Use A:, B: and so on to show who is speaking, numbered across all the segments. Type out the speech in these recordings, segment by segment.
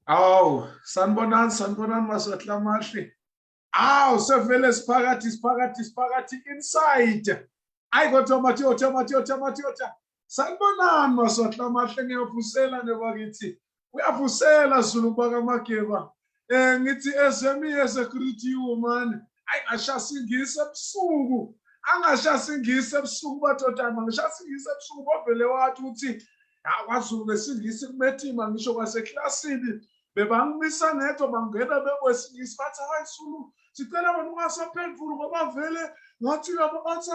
A: Aw, sanibonani Maswati lamahle. Aw, sevele siphakathi inside. Ayi kodwa Matiyota. Sanibonani Maswati lamahle, ngiyavusela nebakithi. Uyavusela Zulu bakamageba. Ngithi SME security woman. Ayi ngashasa ingisi ebusuku. Angashasa ingisi ebusuku batotana, ngishasa ingisi ebusuku bovele wathi uthi akwaZulu lesingisi kumetima ngisho kwaseklasini. Bebangimisa netho bangena bekwesingisi bathi hayi Zulu sicela wena ungasaphenduli ngoba vele ngathi uyabathi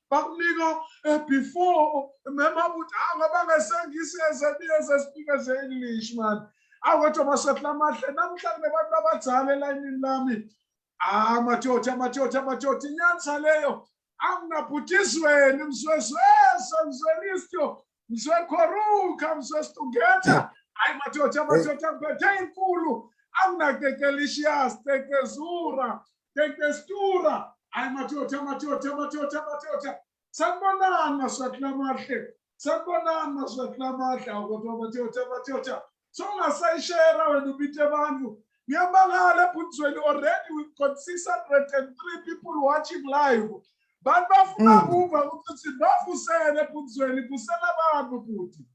A: bakunika before mema ukuthi ngoba ngesengisi ezebiyeze speaker ze-English man. Kodwa Maswati lamahle namhlanje abantu abadala elayinini lami. Matiyota inyanza leyo anginabhutizweni mzwezwelistyo mzwekhoruka mzwesitungeta. Hayi Matiyota ngiphethe inkulu anginakekelishiyas tekezura tekestura. Hayi Matiyota sanibonani Maswati lamahle kodwa Matiyota songasayishera wena ubite abantu. Ngiyabangala ebhuthweni already we've got 603 people watching live. Bantu bafuna ukuva ukuthi bavusele ebhuthweni vusela abantu futhi.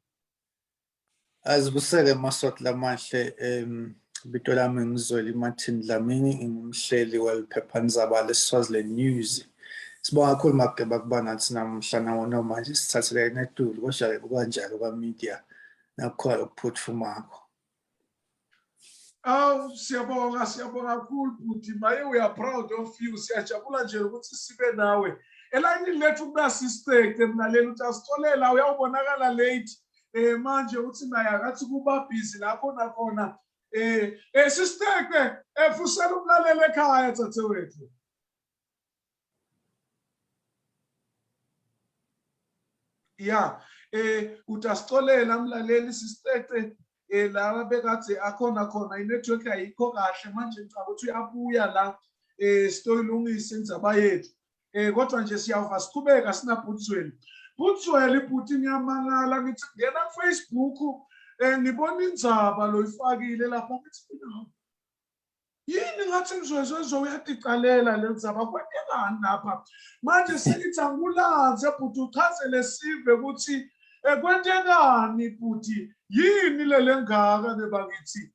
B: Azibusele Maswati lamahle bito lami ngizweli Martin Dlamini ngumhleli waliphephandaba leSwaziland News. Sibonga kakhulu Mageba kuba nathi namhlanje wona manje sithathele netulu kodwa ke kanjalo kwa media nakho ukuphuthuma.
A: Siyabonga kakhulu futhi maye we are proud of you. Siyajabula nje ukuthi sibe nawe. Elayini lethu kuba assistant emnaleni uthi asitholela uyawubonakala late. Manje uthi naye akathi kuba busy lapho nakhona. Assistant efusela umlaleli ekhaya tsatewethu. Yeah, utasitolela umlaleli assistant. La bekathi akhona inetwork ayikho kahle manje ngicabanga ukuthi uyabuya la sitoyilungisa indzaba yethu. Kodwa nje siyava siqhubeka sinabhuthweni. Bhuthweli bhuti ngiyamangala ngithi ngena kuFacebook ngibona indzaba lo ifakile lapha ngithi yini ngathi ngizwezwe uyaticalela le ndzaba kwentengani lapha. Manje sengithi angulanze bhuti uchazele sive ukuthi kwentengani bhuti yini lele ngaka nebakithi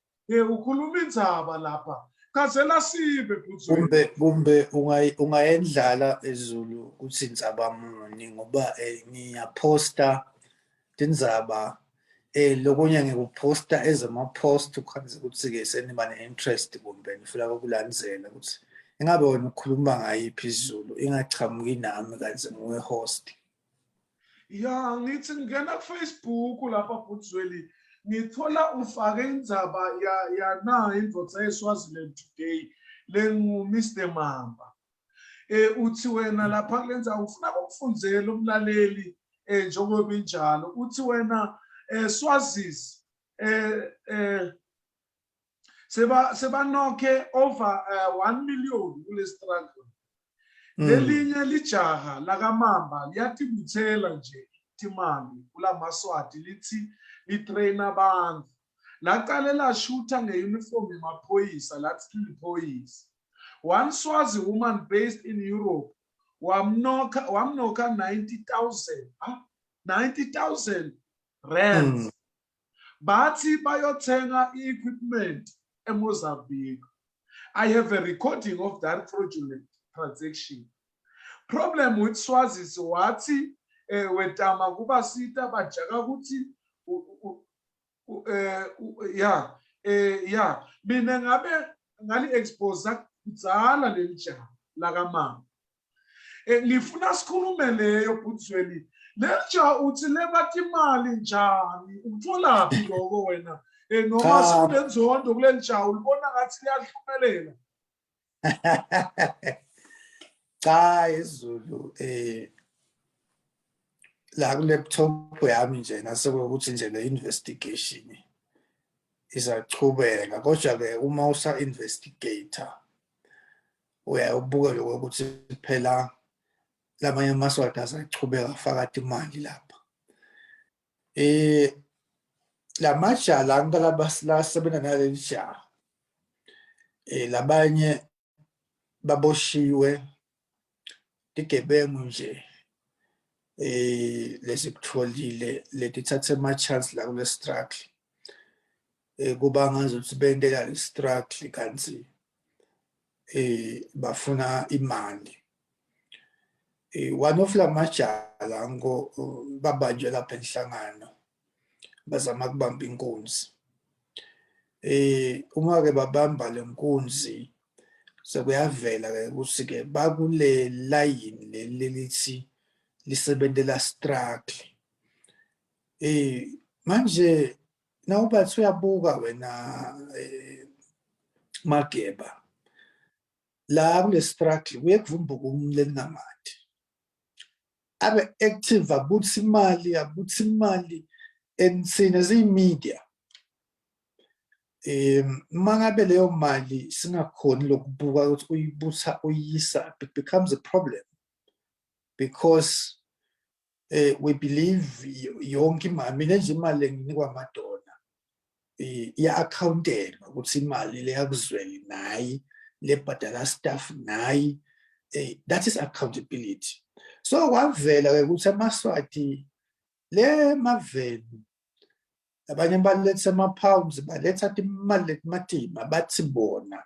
A: ukhuluma indzaba lapha khazela sibe bhuti.
B: Kumbe ungayendlala eZulu ukuthi indzaba muni ngoba ngiyaposta tindzaba lokunye ngikuposta ezama-post ukhanze ukuthi ke seniba ne-interest kumbe ngifuna ukulandzela ukuthi ingabe wena ukhuluma ngayiphi isiZulu ingachamuki nami kanze nguwe host.
A: Ya ngithi ngena kuFacebook lapha bhuthweli ngithola ufake indzaba ya indvodza yeSwaziland Today lengu Mr Mamba. Uthi wena lapha kulenza ufuna ukufundzela umlaleli njengoba injalo uthi wena Swazis seba nokhe over 1 million kule struggle. Lelinye lijaha lakamamba liyatibuthela nje timali kula Maswati lithi litrain abantu. Laqale la shoota ngeuniform yemaphoyisa lathi liphoyisa. One Swazi woman based in Europe wamnoka 90,000 rands. Bathi bayothenga equipment eMozambique. I have a recording of that fraudulent transaction. Problem with Swazis wathi wetama kuba sita bajaka ukuthi mina ngabe ngali expose kudzala lelijaha lakamama. Ngifuna sikhulume leyo bhuthweli. Lelijaha uthi lebathi imali njani utholaphi lokho wena? Noma sikunenzondo kulelijaha ulibona ngathi liyahlumelela.
B: Cha iZulu la ku laptop yami nje nasekuthi nje le investigation izachubeka kodwa ke uma usa investigator uyabuka lokho ukuthi phela lamanye amaswati asachubeka phakathi imali lapha la majala angalabasibena naleli jaha labanye baboshiwe tigebengu nje lesikutholile letithathe ama-chance la kule struggle kuba ngazuthi bentela le struggle kanti bafuna imali one of la majala babanjwe lapha enhlangano bazama kubamba inkunzi uma ke babamba le nkunzi sekuyavela ke ukuthi ke bakule line lelithi lisebentela struggle manje nawubathi uyabuka wena Mageba la kule struggle kuye kuvumbuka umleni ngamati abe active abuthi imali ensine zimedia mangabe leyo mali singakhoni lokubuka ukuthi uyibutha uyisa, it becomes a problem because we believe yonke imali mina nje imali enginikwa amadona iya-accountelwa ukuthi imali le yakuzweli nayi lebhadala staff nayi that is accountability. So kwavela-ke ukuthi amaswati le maveni abanye baletha ama-pounds baletha imali letimatima bathi bona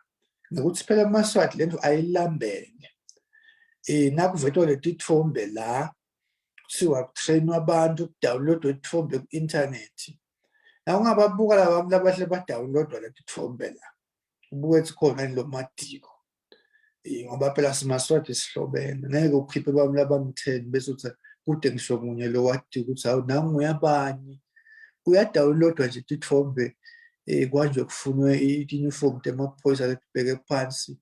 B: nokuthi phela amaswati lento ayilambele nakuvetwa letithombe la kuthiwa kutrainwa abantu ukudownloadwa itithombe ku-inthanethi nawungababuka laba labahle badownloadwa letithombe la ubuke ethi khona lo madiko ngoba phela simaswati sihlobene ngeke ukhiphe bami labam-10 bese uthi kude ngisho munye lo wadi ukuthi hawu nangu uyabani uyadownloadwa nje itithombe kwanje kufunwe i-uniform temaphoyisa letibheke phansi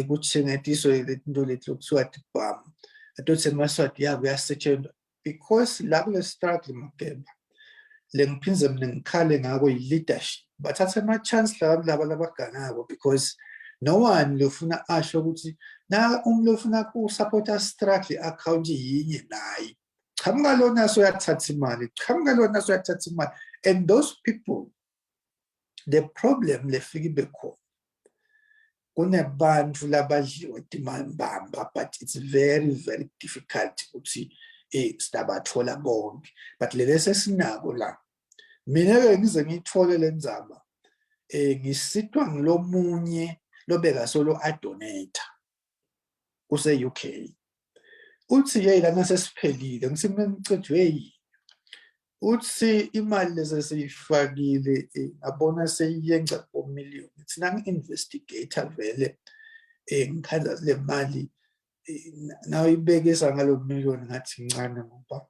B: kuthengetiswe letinto leti lokuthiwa tibhamu atothi emaswati yabo yasetshenzwa because la kule struggle Mageba le ngiphinze mina ngikhale ngako yi-leadership bathatha ama-chance laba labaganako because no one lofuna asho ukuthi na lofuna ku-supporta struggle i-account yinye naye chamuka lona soyathatha imali chamuka lona soyathatha imali and those people the problem lefika ibe khona kunebantu labadliwe imali mbamba but it's very very difficult ukuthi sidabathola bonke but lelese sinako la mina-ke ngize ngiyithole le ndzaba ngisitwa ngilomunye lobeka solo adonata use-UK uthi yeyi lana sesiphelile ngithi mina ngicethu yeyi uthi imali lezi siyifakile ngabona seyiyenca million thina ngi-investigator vele ngikhanza le mali nawuyibekisa ngalo million ngathi incane ngoba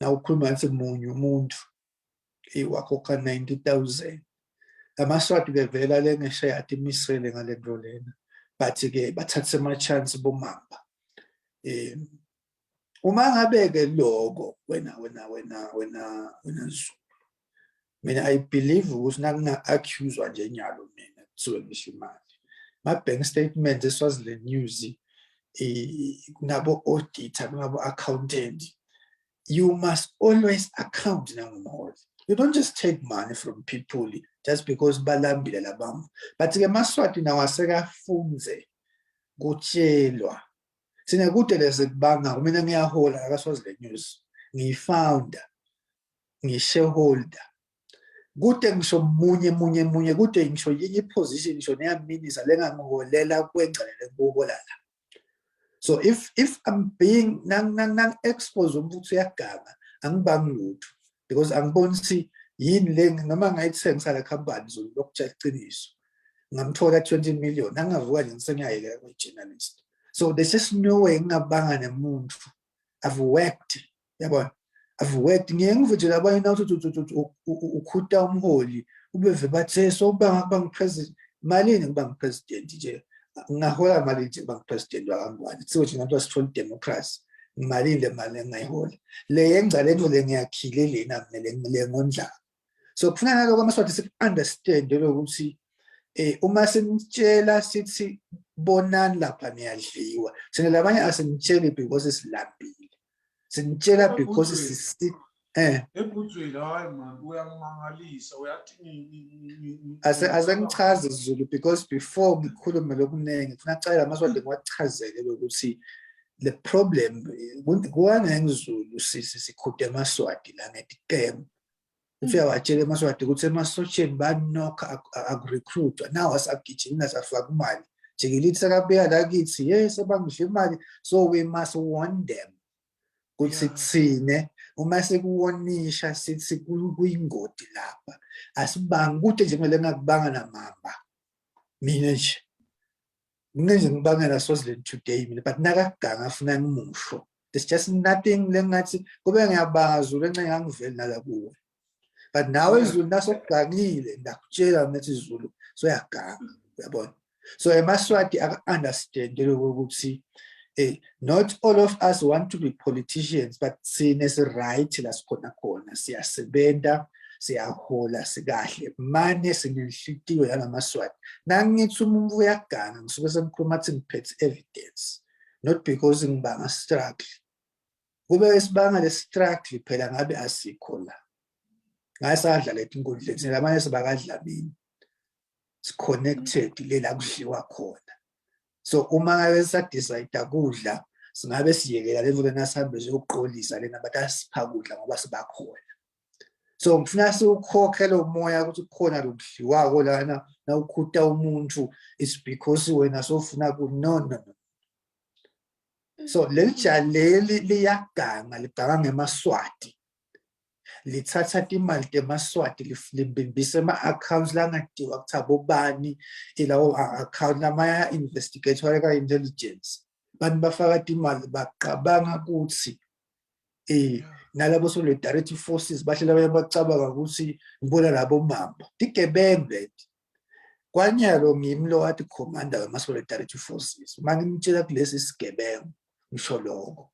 B: nawukhuluma ngathi munye umuntu wakhokha 90,000 amaswati-ke vele le ngesheya atimisele ngale nto lena but-ke bathathe ama-chance bomamba uma ngabe-ke loko wena Zulu mina I believe ukuthi nakunga-accuswa nje nyalo mina kuthiwe ngisho imali ma-bank statements eSwaziland News kunabo-auditor kunabo-accountant you must always account nangumholi. You don't just take money from people just because balambile labam. But-ke Maswati nawo asekafunze kutshelwa sine kude lesikubanga mina ngiyahola akaSwaziland News ngiyi-founder ngiyi-shareholder kude ngisho munye kude ngisho yinye iposition ngisho neyaminisa lengangiholela kwengcele kuhola la. So if I'm being expose ukuthi uyaganga angibangi lutho because angiboni ukuthi yini le noma ngayithengisa le company Zulu lokutshela iqiniso ngamthola 20 million angavuka nje ngisengiyayela kwi-journalist. So there's just no way ngingabanga nemuntu. I've worked yabona I've worked ngiyengivutshela abanye nawo ukhuta umholi ubeve bathe so banga president malini ngibanga president nje ngahola mali nje banga president wakangwani kuthiwa nje ngathi wasithola democracy malini le mali engayihola le yengcala into le ngiyakhile lena mina le ngondla. So kufanele lokho amaswati siku-understand ukuthi uma sinitshela sithi bonani lapha niyadliwa sine labanye asinitsheli because silambile sinitshela because
A: Ebuzweni hayi man uyangimangalisa uyathi
B: Asengichaze isiZulu because before ngikhulume lokuningi ngifuna cela amaswati ngiwachazele ukuthi the problem kuwangengizulu sikhude emaswati la ngetikemu ufika watshela emaswati ukuthi emasotsheni banokha akurecruitwa naw asagijima safaka imali jikilithi sakabeka la kithi yes abangidla imali so we must warn them ukuthi kuthine uma sekuwonisha sithi kuyingodi lapha asibangi kude nje kumele ngakubanga namamba mina nje ngenze ngibangela Swaziland today mina but nakaganga afuna ngimusho there's just nothing lengathi kube ngiyabanga Zulu ence ngangiveli nala kuwe but nawe iZulu nasokugangile ndakutshela ngathi iZulu so yaganga uyabona so emaswati understand ukuthi not all of us want to be politicians but sine right la sikhona khona siyasebenza siyahola sikahle mane sinenhlitiyo yalamaswati nangithi umuntu uyaganga ngisuke sengikhuluma ukuthi ngiphethe evidence not because ngibanga struggle kube esibanga le struggle phela ngabe asikho la ngasadla lethi inkundleni labanye sebakadla mina connected lela kudliwa khona so uma ngabe sadecide ukudla singabe siyekela level lenasambe zokuqolisa lena bathi asipha kudla ngoba sibakhona so ngifuna siukhokhe lo moya ukuthi kukhona lokudliwako lana na ukhuta umuntu is because wena sofuna ku no so leli liyaganga liganga ngemaswati lithatha imali temaswati libimbisa ama-accounts langadiwa kuthabo bani ilawo account lamaya investigator ka intelligence bantu bafaka imali baqabanga ukuthi nalabo solidarity forces bahlela bacabanga ukuthi ngibona labo mamba digebembe kwanyalo ngimlo wathi commander wama solidarity forces mangimtshela kulesi sigebengu ngisho lokho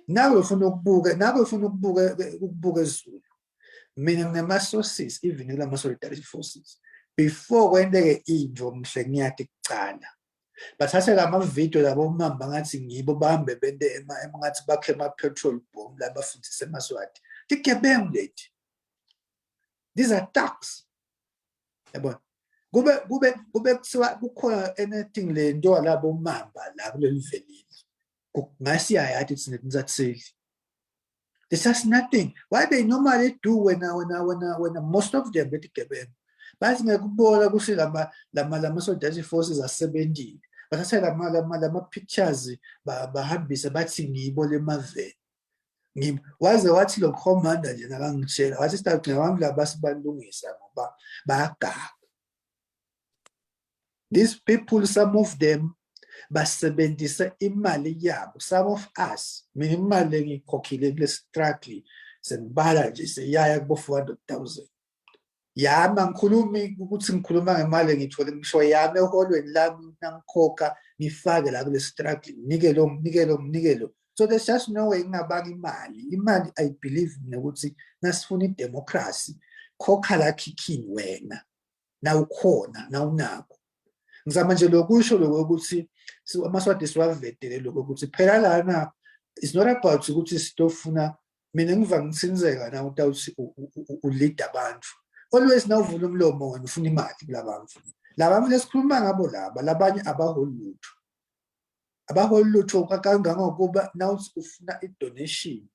B: nawe ufuna ukubuka iZulu mina nginama-sources even kulama solidarity forces before kwenteke injo mhle ngiyathi kucala bathathe lama-video labo mamba ngathi ngibo bahambe bente ngathi bakhe ama-petrol bomb la bafundisa emaswati tigebengu leti these are thugs yabona kube kuthiwa kukhona anything lento labo mamba la kuleli velile ngasiyayathi sinetsatseli this has nothing why they normally do when most of them betigebengu bathi ngekubola kuthi lama soldier forces asebenzile bathatha lama pictures bahambise bathi ngibo lemaveni waze wathi lo commander nje nakangitshela wathi sitagcina wami laba sibalungisa ngoba bayagaga these people some of them basebenzisa imali yabo some of us mina imali engikhokhile kule struggle sengibala nje seyaya kubo 400,000 yami ngikhulumi ukuthi ngikhuluma ngemali ngithole ngisho yami eholweni lami nangikhokha ngifake la kule struggle nikelo so there's just no way ngabanga imali I believe ukuthi nasifuna idemocracy khokha la khikhini wena na ukhona na unako ngizama nje lokusho lokuthi amaswati siwavedele lokuthi phela lana it's not about ukuthi sitofuna mina ngiva ngithinzeka na ukuthi ulead abantu always nawuvula umlomo wena ufuna imali labantu lesikhuluma ngabo labanye abaholutho kangangokuba nawuthi ufuna idonation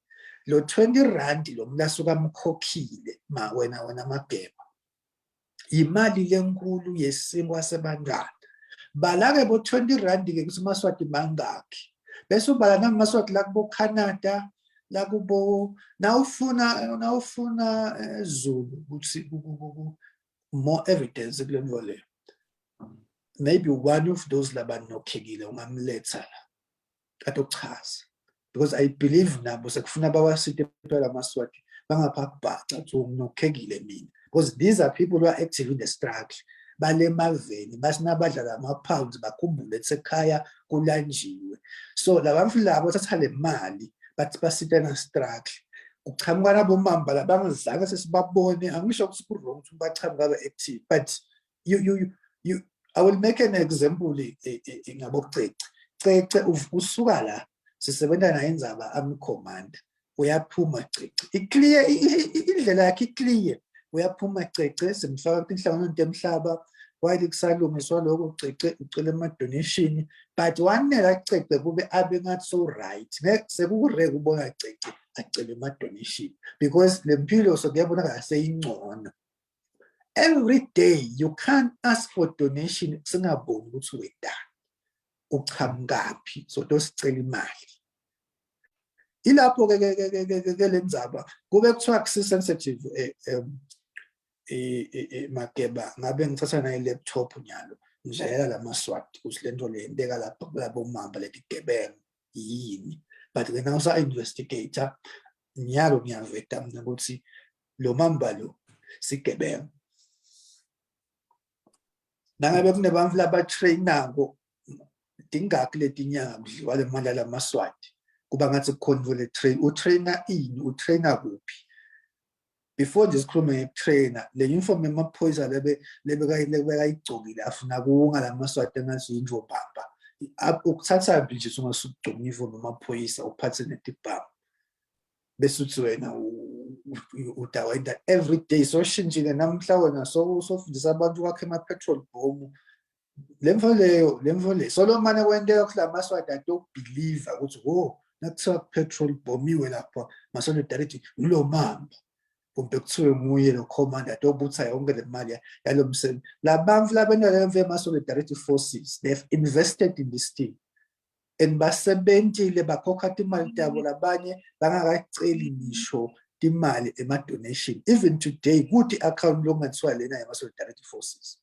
B: lo 20 rand lo mlasuka amkhokhile wena mageba imali lenkulu yesimo sebantwana balake bo 20 rand ke kuthi maswati mangakhi bese ubala namaswati la kubo Canada la kubo nawufuna Zulu ukuthi more evidence kulento le maybe one of those labanokhekile ungamletha la katochaza because I believe nabo sekufuna bawasite phela amaswati bangaphakubhaca unokhekile mina because these are people who are active in the struggle balemaveni basinabadla ama-pounds bakhumbule esekhaya kulanjiwe so labantu labo thatha le mali bathi basita na struggle kuchamuka nabo mamba labangizange sesibabone angisho ukuthi ku-wrong ukuthi bachamuka ba-active but you I will make an example ngabo Cece usuka la sisebenza naye indzaba ami commander uyaphuma cece. Iclear indlela yakhe iclear. Uyaphuma cece simfaka inhlangano emhlaba while kusalungiswa lokho cece ucela ama-donation but wanela cece kube abe ngathi so right sekureke ubona cece acele ama-donation because le mpilo sokuyabonakala seyingcono. Every day you can't ask for donation singaboni ukuthi wedani uchamukaphi so tosicela imali. Ilapho ke lenzaba kube kuthiwa kusensitive Mageba ngabe ngithatha nayo laptop nyalo ngijayela lamaswati ukuthi lento le inteka lapha labo mamba leti gebengu yini but ke now sa investigator nyalo ngiyaveta mina ukuthi lo mamba lo sigebengu. Nangabe kunebantu laba trainako dingakho letinyanga kudliwa le mali lamaswati kuba ngathi kukhona train utrainer ini utrainer kuphi. Before nje sikhulume nge-trainer le uniform yamaphoyisa lebekayigcokile afuna kunga lamaswati engathi injobamba ukuthatha nje ungasukuGcoka uniform yamaphoyisa uphathe netibhamu bese uthi wena udawayida every day so shintshile namhla wena sofundisa abantu kwakhe ama-petrol bomb lemvo leyo so lo mane kwenteka kulamaswati atokubhiliva ukuthi nakuthiwa petrol bombiwe lapha masolidarity ngulo mamba kumbe kuthiwe nguye lo commander atobutha yonke le mali yalo msebenzi. Labantu labenaleyo ema-solidarity forces they've invested in this thing and basebentile bakhokha imali yabo labanye bangakaceli ngisho imali ema-donation even today kuthi account longathiwa lena yama-solidarity forces.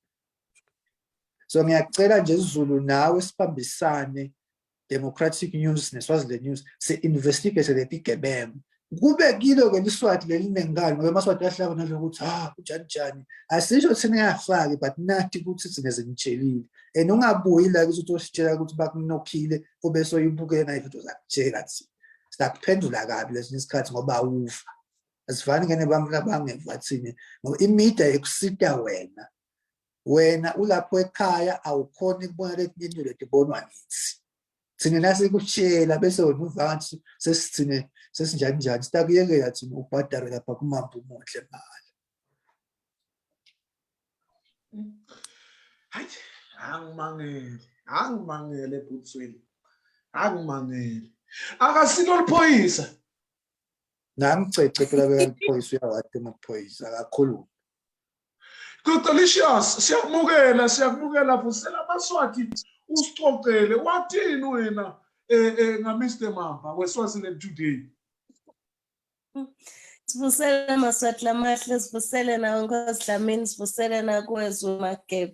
B: So ngiyacela nje isiZulu nawe sibambisane Democratic News neSwaziland News se-investigate leti gebengu kube kilo ke liswati lelinengane ngoba amaswati ahlaba nalokuthi njani asisho thina ngiyafaki but nathi ukuthi sine zinitshelile and ungabuyi la ukuthi utositshela ukuthi bakunokhile ube soyibuke na izinto zakutshela thi sakuphendula kabi lesinye isikhathi ngoba awufa asifani ngene bangeva thini ngoba imedia ekusita wena ulapho ekhaya awukhona ukubona leti into leti bonwa ngithi thina nasikutshela bese wena uvansi sesithine sesinjani njani sitakuyekela thina ubhadare lapha kumambu umuhle mali.
A: Hayi angimangele Butsweni angimangele akasilo liphoyisa
B: namcece phela beliphoyisa uyawade amaphoyisa akakhuluma.
A: Good delicious siyakubukela vusela amaswati usicocele wathini wena ngaMr Mamba weSwaziland Today.
C: Sivusele amaswati lamahle sivusele nawo Nkosi Dlamini sivusele nakuwezwe Mageba.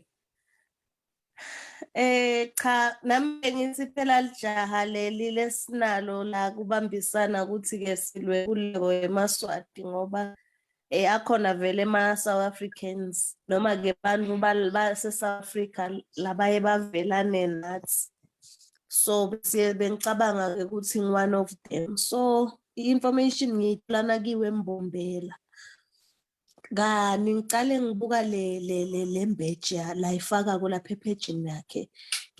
C: Cha nami ngithi phela lijaha leli lesinalo la kubambisana ukuthi ke silwe kuleko emaswati ngoba akhona vele ama-South Africans noma ke bantu base-South Africa labaye bavelane nathi so bengicabanga ke ukuthi one of them so i-information ngiyitholana kiwe eMbombela kani ngicale ngibuka le mbeji la ifaka ko lapha ephejini yakhe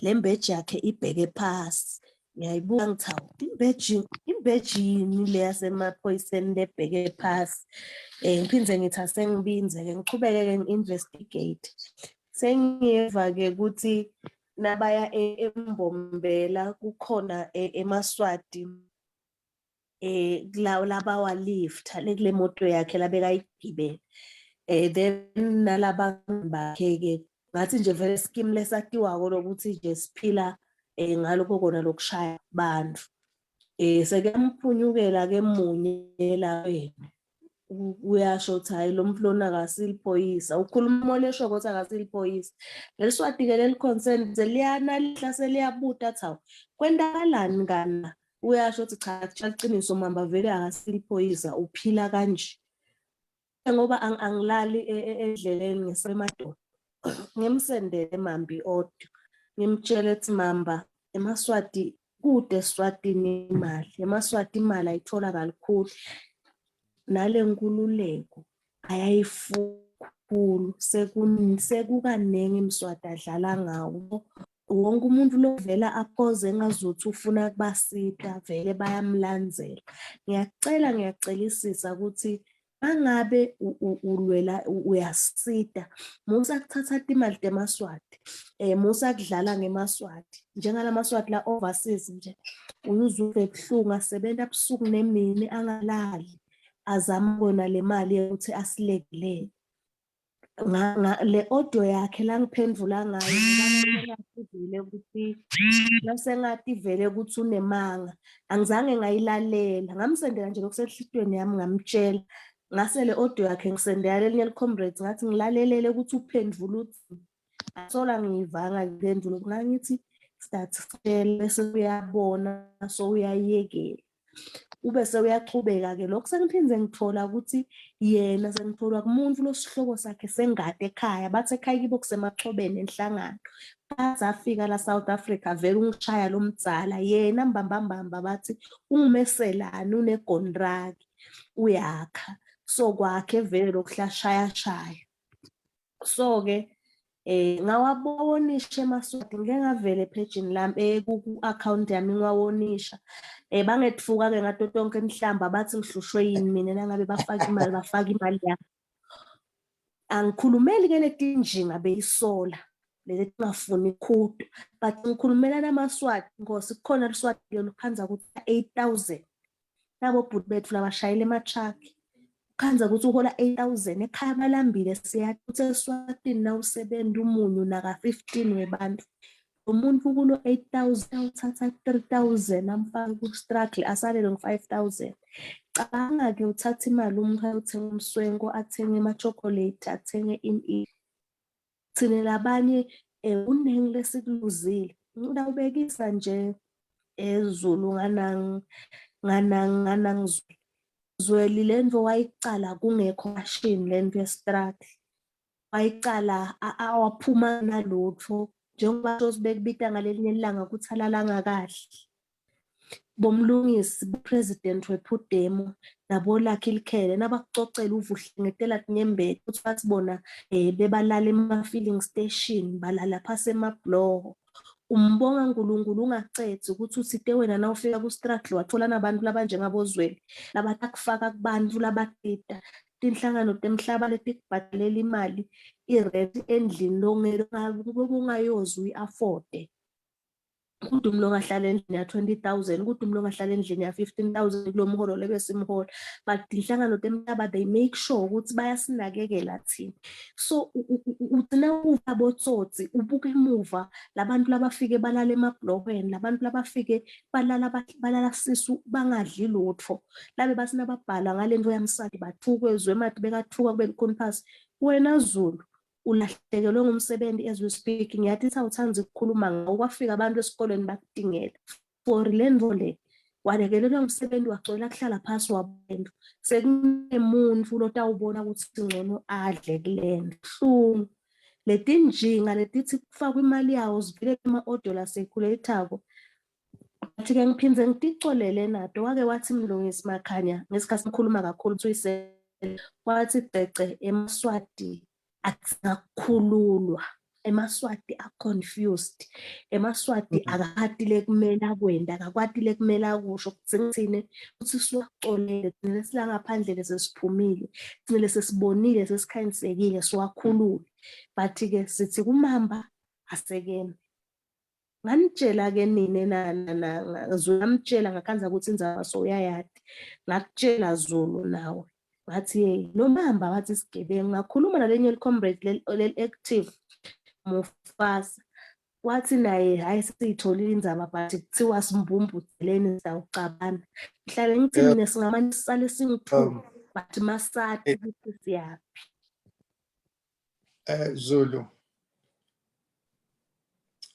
C: le mbeji yakhe ibheke phasi ngiyayibuka ngithi imbejini le yasemaphoyiseni lebheke phasi ngiphindze ngithi asengibinze-ke ngichubeke-ke ngi-investigate sengiyeva-ke ukuthi nabaya eMbombela kukhona eMaswati laba walifta kule moto yakhe labekayigibele then nalaba bakhe-ke ngathi nje vele scheme lesakhiwako lokuthi nje siphila ngalokho kona lokushaya abantu sekuyamuphunyukela-ke munye la wena uyasho ukuthi hayi lo muntu lona akasiliphoyisa ukhuluma olesho ukuthi akasiliphoyisa leliswati-ke leli-concern liyanalihla seliyabuta athi hawu kwendakalani ngana uyasho ukuthi cha kutshela iqiniso Mamba vele akasiliphoyisa uphila kanje ngoba angilali endleleni ngisemadoda ngimsendele Mamba i-audio ngimtshela ethi Mamba emaswati kude eSwatini imali emaswati imali ayithola kalukhulu nale nkululeko ayayifukhulu sekukanengi imswati adlala ngawo wonke umuntu lovela aphoze engazuthi ufuna kubasita vele bayamlandzela. Ngiyacelisisa ukuthi mangabe ulwela uyasita musa kuthatha imali temaswati musa kudlala ngemaswati njengalamaswati la overseas nje uyuzuve ebuhlungu asebenza ebusuku nemini angalali azama kona le mali yokuthi asilekelele le audio yakhe la ngiphendula ngayo ngathi ukuthi lasengathi vele ukuthi unemanga angizange ngayilalela ngamsendela nje lokusehlitweni yami ngamtshela ngase le audio yakhe ngisendela lelinye comrades ngathi ngilalelele ukuthi uphendvula uthi asola ngiyivanga ngiphendula ngangithi start sicela bese uyabona so uyayekela ube sewuyachubeka ke lokho sengiphindze ngithola ukuthi yena sengithola kumuntu losihloko sakhe sengade ekhaya bathi ekhaya kibo kusemaxhobeni enhlangano bazafika la South Africa vele ungishaya lo mdzala yena mbambambamba bathi ungumeselani unegontraki uyakha so kwakhe vele lokuhlashaya shaya so ke ngawabonisha emaswati ngeke ngavele epagini lami ku-account yami ngiwawonisha bangetfuka ke ngato tonke emhlamba bathi ngihlushwe yini mina nangabe bafaka imali yami angikhulumeli ke letinjinga beyisola lezi ngafuni ikhudo but ngikhulumela namaswati ngosi kukhona liswati lokhanza ukuthi 8,000 nabo bhuti bethu labashayela ematruck khanza ukuthi uhola 8,000 ekhaya balambile siyathi uthe eSwatini na usebenza umunyu naka 15 webantu umuntu kulo 8,000 uthatha 3,000 amfaka ku struggle asalele ngo 5,000 cabanga ke uthatha imali umkhaya uthenga umswenko athenge ama chocolate athenge ini thina labanye unengi lesikuluzile ngidawubekisa nje ezulu nganang zweli lento wayicala kungekho machine lento yestruggle wayicala awaphuma nalutho njengoba sosibekubita ngalelinye ilanga ukuthi alalanga kahle bomlungisi president wephudemo nabo lakhe ilikhele nabakucocela uvuhle ngetela nyembeti ukuthi basibona bebalala ema filling station balala phase emabloho umbonga uNkulunkulu ungacethi ukuthi uthite wena na ufika ku struggle wathola nabantu labanjengabozweli labatakufaka kubantu labatita tinhlangano temhlaba letikubhadalela imali irent endlini longelo kungayozi uyi-afford kude umlo ngahlala endlini ya 20,000 kude umlo ngahlala endlini ya 15,000 kulo mholo lebesimhola but inhlangano temhlaba they make sure ukuthi bayasinakekela thina so uthina uva botsotsi ubuka emuva labantu labafike balala emablohweni labantu labafike balala sisu bangadli lutho labe basina babhala ngalento yamsadi bathukwezwe emathi bekathuka kube likhonphasi wena Zulu ulahlekelwe ngumsebenzi as we speak ngiyathi awuthanzi ukukhuluma ngawo kwafika abantu esikoleni bakudingela for lento le walekelelwa umsebenzi wacela kuhlala phansi wabendo sekunemuntu lotawubona ukuthi ngcono adle kulento hlungu letinjinga letithi kufakwa imali yawo zivile ema-audio lasekhulethako athi ke ngiphindze ngiticolele nato wake wathi mlungisi Makhanya ngesikhathi ngikhuluma kakhulu ukuthi wathi cece emaswati akukhululwa emaswati confused emaswati akakatile kumela kwenda akakwatile kumela kusho kuthini ukuthi siwacolele thina silangaphandle lesesiphumile thina lesesibonile sesikhanyisekile siwakhulule but ke sithi kumamba asekene nganitshela ke nini ngizamtshela ngakhanza ukuthi inzaba so uyayadi ngakutshela Zulu nawe ngathi hey lo mamba wathi sigebengu ngakhuluma nalenye comrade leli active Mufasa wathi naye hayi sitholile inzaba but kuthiwa simbumbuzeleni sawucabana mhlale ngithi mina singamanye sisale singithu but masati ukuthi siyaphi
B: Zulu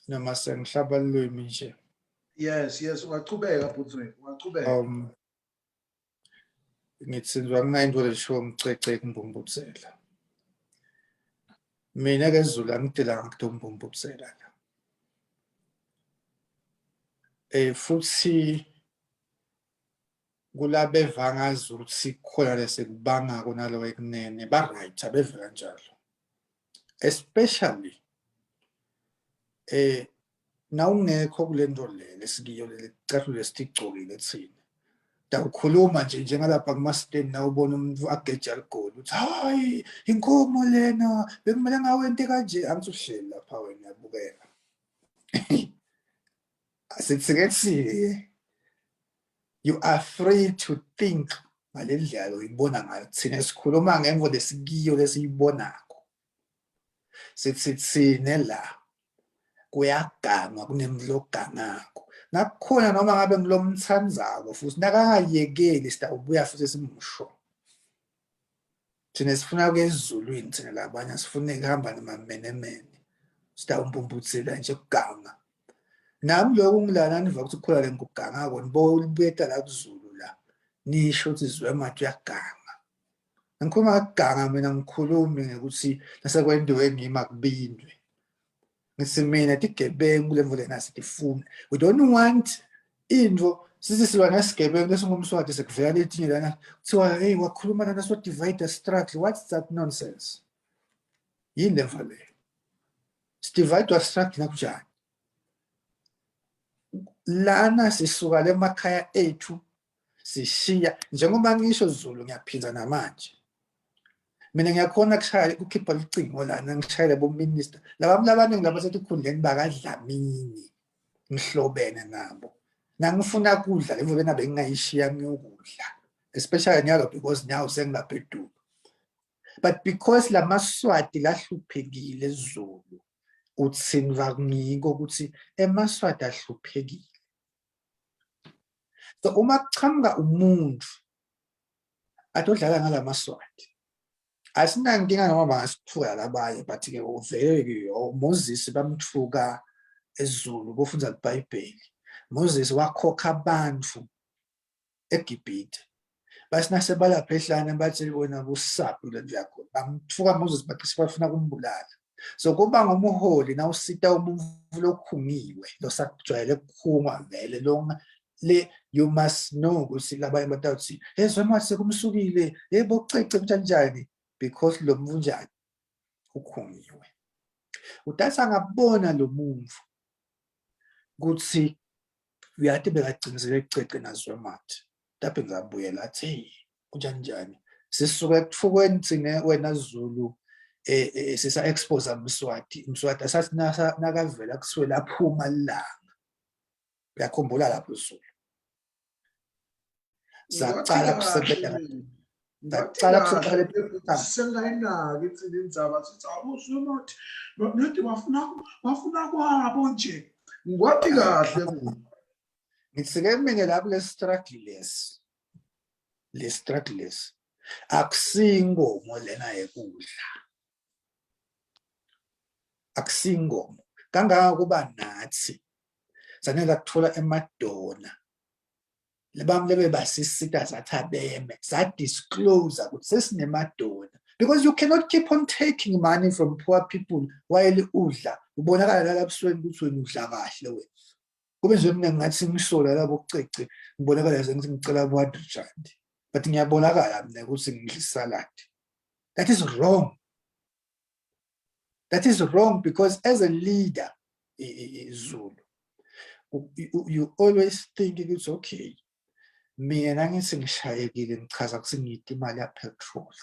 B: noma sengihlaba lwimi nje
A: yes ungachubeka bhuti ungachubeka
B: ngitsinzwa ngayinto lesho ngicece kumbumbutsela mina ke Zulu angidela ngikumbumbutsela la futhi kulabevanga Zulu sikhona lesekubanga kunalo ekunene ba right abevela njalo especially nawungekho kule nto le lesikiyo lecathulo esitigcokile thina dawukhuluma nje njengalapha kumasiteni nawubona umuntu ageja ligoli uthi hayi inkomo lena bekumele ngawente kanje angithi uhleli lapha wena yabukela asithi you are free to think ngalendlela oyibona ngayo thina sikhuluma ngemvo lesikiyo lesiyibonako sithi thine la kuyaganga kunemlogangako nakukhona noma ngabe ngilomthandzako futhi nakangayekeli sitawubuya futhi simusho thina sifuna kwezulwini thina labanye sifuna kuhamba nemamenemene sitawumpumputhela nje kuganga nami lokhu ngilana niva ukuthi kukhula le ngugangako nibuyeta la kuzulu la nisho ukuthi izwe mathi uyaganga ngikhuluma ngaganga mina ngikhulumi ngekuthi nasekwendiwe ngima kubindwe ngithi mina tigebengu kule mvule nasi tifuna we don't want indvo sithi silwa nesigebengu lesingumswati sekuvela letinye lana kuthiwa hey wakhuluma lana so divide struggle what's that nonsense yini le mva leyo sidivide struggle nakunjani lana sisuka lemakhaya ethu sishiya njengoba ngisho Zulu ngiyaphinza namanje mina ngiyakhona kushaya ukukhipha licingo lana ngishayele bominister labantu labasethi khundleni bakadlamini ngihlobene nabo nangifuna kudla levo bena bengayishiya ngiyokudla especially nyalo because now sengilaphedu but because lamaswati lahluphekile eZulu utsinva ngiko ukuthi emaswati ahluphekile so uma kuchamuka umuntu atodlala ngalamaswati asinankinga noma bangasithuka labanye but ke uvele Moses bamthuka eZulu bofunza iBhayibheli Moses wakhokha abantu eGibhithe basina sebalapha ehlane bathi wena busaphi le yakho bamthuka Moses bathi bafuna kumbulala so kuba ngumuholi na usita umuntu lokhungiwe losakujwayele ukukhungwa vele longa le you must know ukuthi labanye batawuthi ezwe mase kumsukile yebo cece kanjani because lo muntu njani ukhungiwe uthatha ngabona lo muntu ukuthi uyathi bekagcinisele icece nazwe mathi lapho ngizabuyela athi kunjani sisuke ekufukweni thine wena Zulu sisa expose Mswati asasinasa nakavela kuswela aphuma langa uyakhumbula lapho Zulu saqala kusebenza ngaqala kusebenza
A: sengayinaki insini indzaba sithi awuzwe mathi nathi bafuna kwabo nje ngwathi kahle
B: ngitsike mina lapho le struggle akusingomo lena yekudla akusingomo kangaka kuba nathi sanela kuthola emadona lebamlebe basisita zathabeme sa disclose ukuthi sesinemadona because you cannot keep on taking money from poor people while udla ubonakala lapho ukuthi wena udla kahle wena kube nje mina ngathi ngisola labo kucece ngibonakala sengithi ngicela bo-100 but ngiyabonakala mina ukuthi ngidla salad that is wrong. That is wrong because as a leader, Zulu, you always think it's okay. Mina ngithi ngishayekile ngichaza ukuthi ngiyidla imali ya petrol.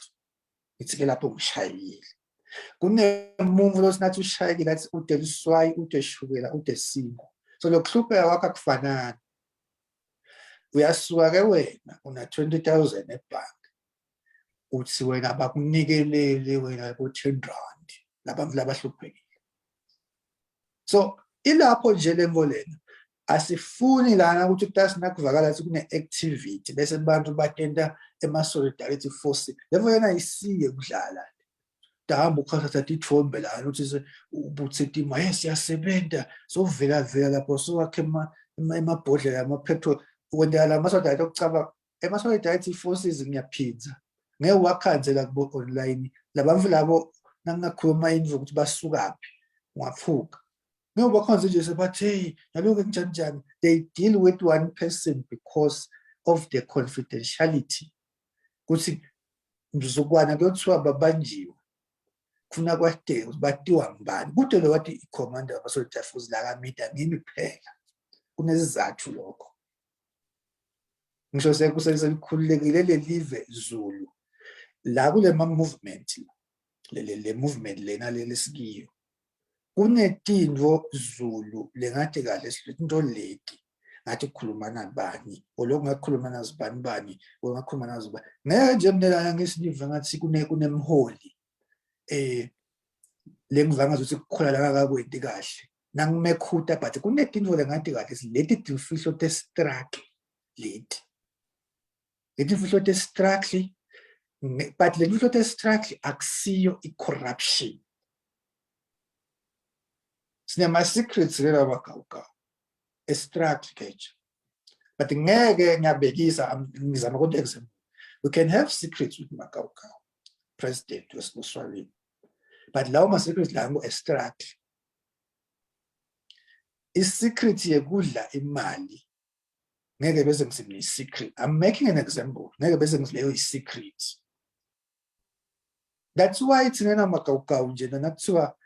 B: Ngithi ke lapho ngishayile. Kunemuntu losinathi ushayekile athi ude liswayi, ude shukela, ude singo. So lokuhlupheka kwakho akufanani. Uyasuka ke wena una 20,000 ebhanki. Uthi wena bakunikelele wena ko 10 rand. Labantu labahluphekile. So ilapho nje lemboleko asifuni lana ukuthi kutasina kuvakala ukuthi kune activity bese abantu batenda ema-solidarity force levo yena isiye kudlala dahamba ukhathatha ithombe lana ukuthi ubutsetima siyasebenza sovela lapho sowakhe emabhodlela ama-petrol wena la ma-solidarity okucaba ema-solidarity forces ngiyaphinza ngeke wakhanzela kubo online labantu labo nangakhuluma indvu ukuthi basukaphi ungaphuka no bakhanze nje sebathi hey yaloku njani they deal with one person because of the confidentiality kuthi mzukwana kuyothiwa babanjiwe funa kwateke ukuthi batiwa ngibani kude lo wathi i-commander wabasoldier force la kamida ngimi kuphela kunesizathu lokho ngisho sekukhululekile lelive Zulu la kule movement le movement lena lesikiyo kunetinto Zulu lengathi kahle into leti ngathi kukhuluma nabani oloko ngakhuluma nazibani bani ngakhuluma nazibani ngeke nje mnelana ngisinive ngathi kunemholi lengivanga ukuthi ukukhola la kakwenti kahle nangimekhuta but kunetinto lengathi kahle leti timfihlo te-struggle leti timfihlo te-struggle but le timfihlo te-struggle akusiyo i-corruption sinema-secrets lela bakawukawu e-struggle keje but ngeke ngiyabekisa ngizama ukuthi example we can have secrets with makawukawu president wase-Australia but lawo ma-secrets la ngu-struggle i-secret yekudla imali ngeke bese ngisimile i-secret I'm making an example ngeke bese ngileyo i-secret that's why thina makawukawu nje nakuthiwa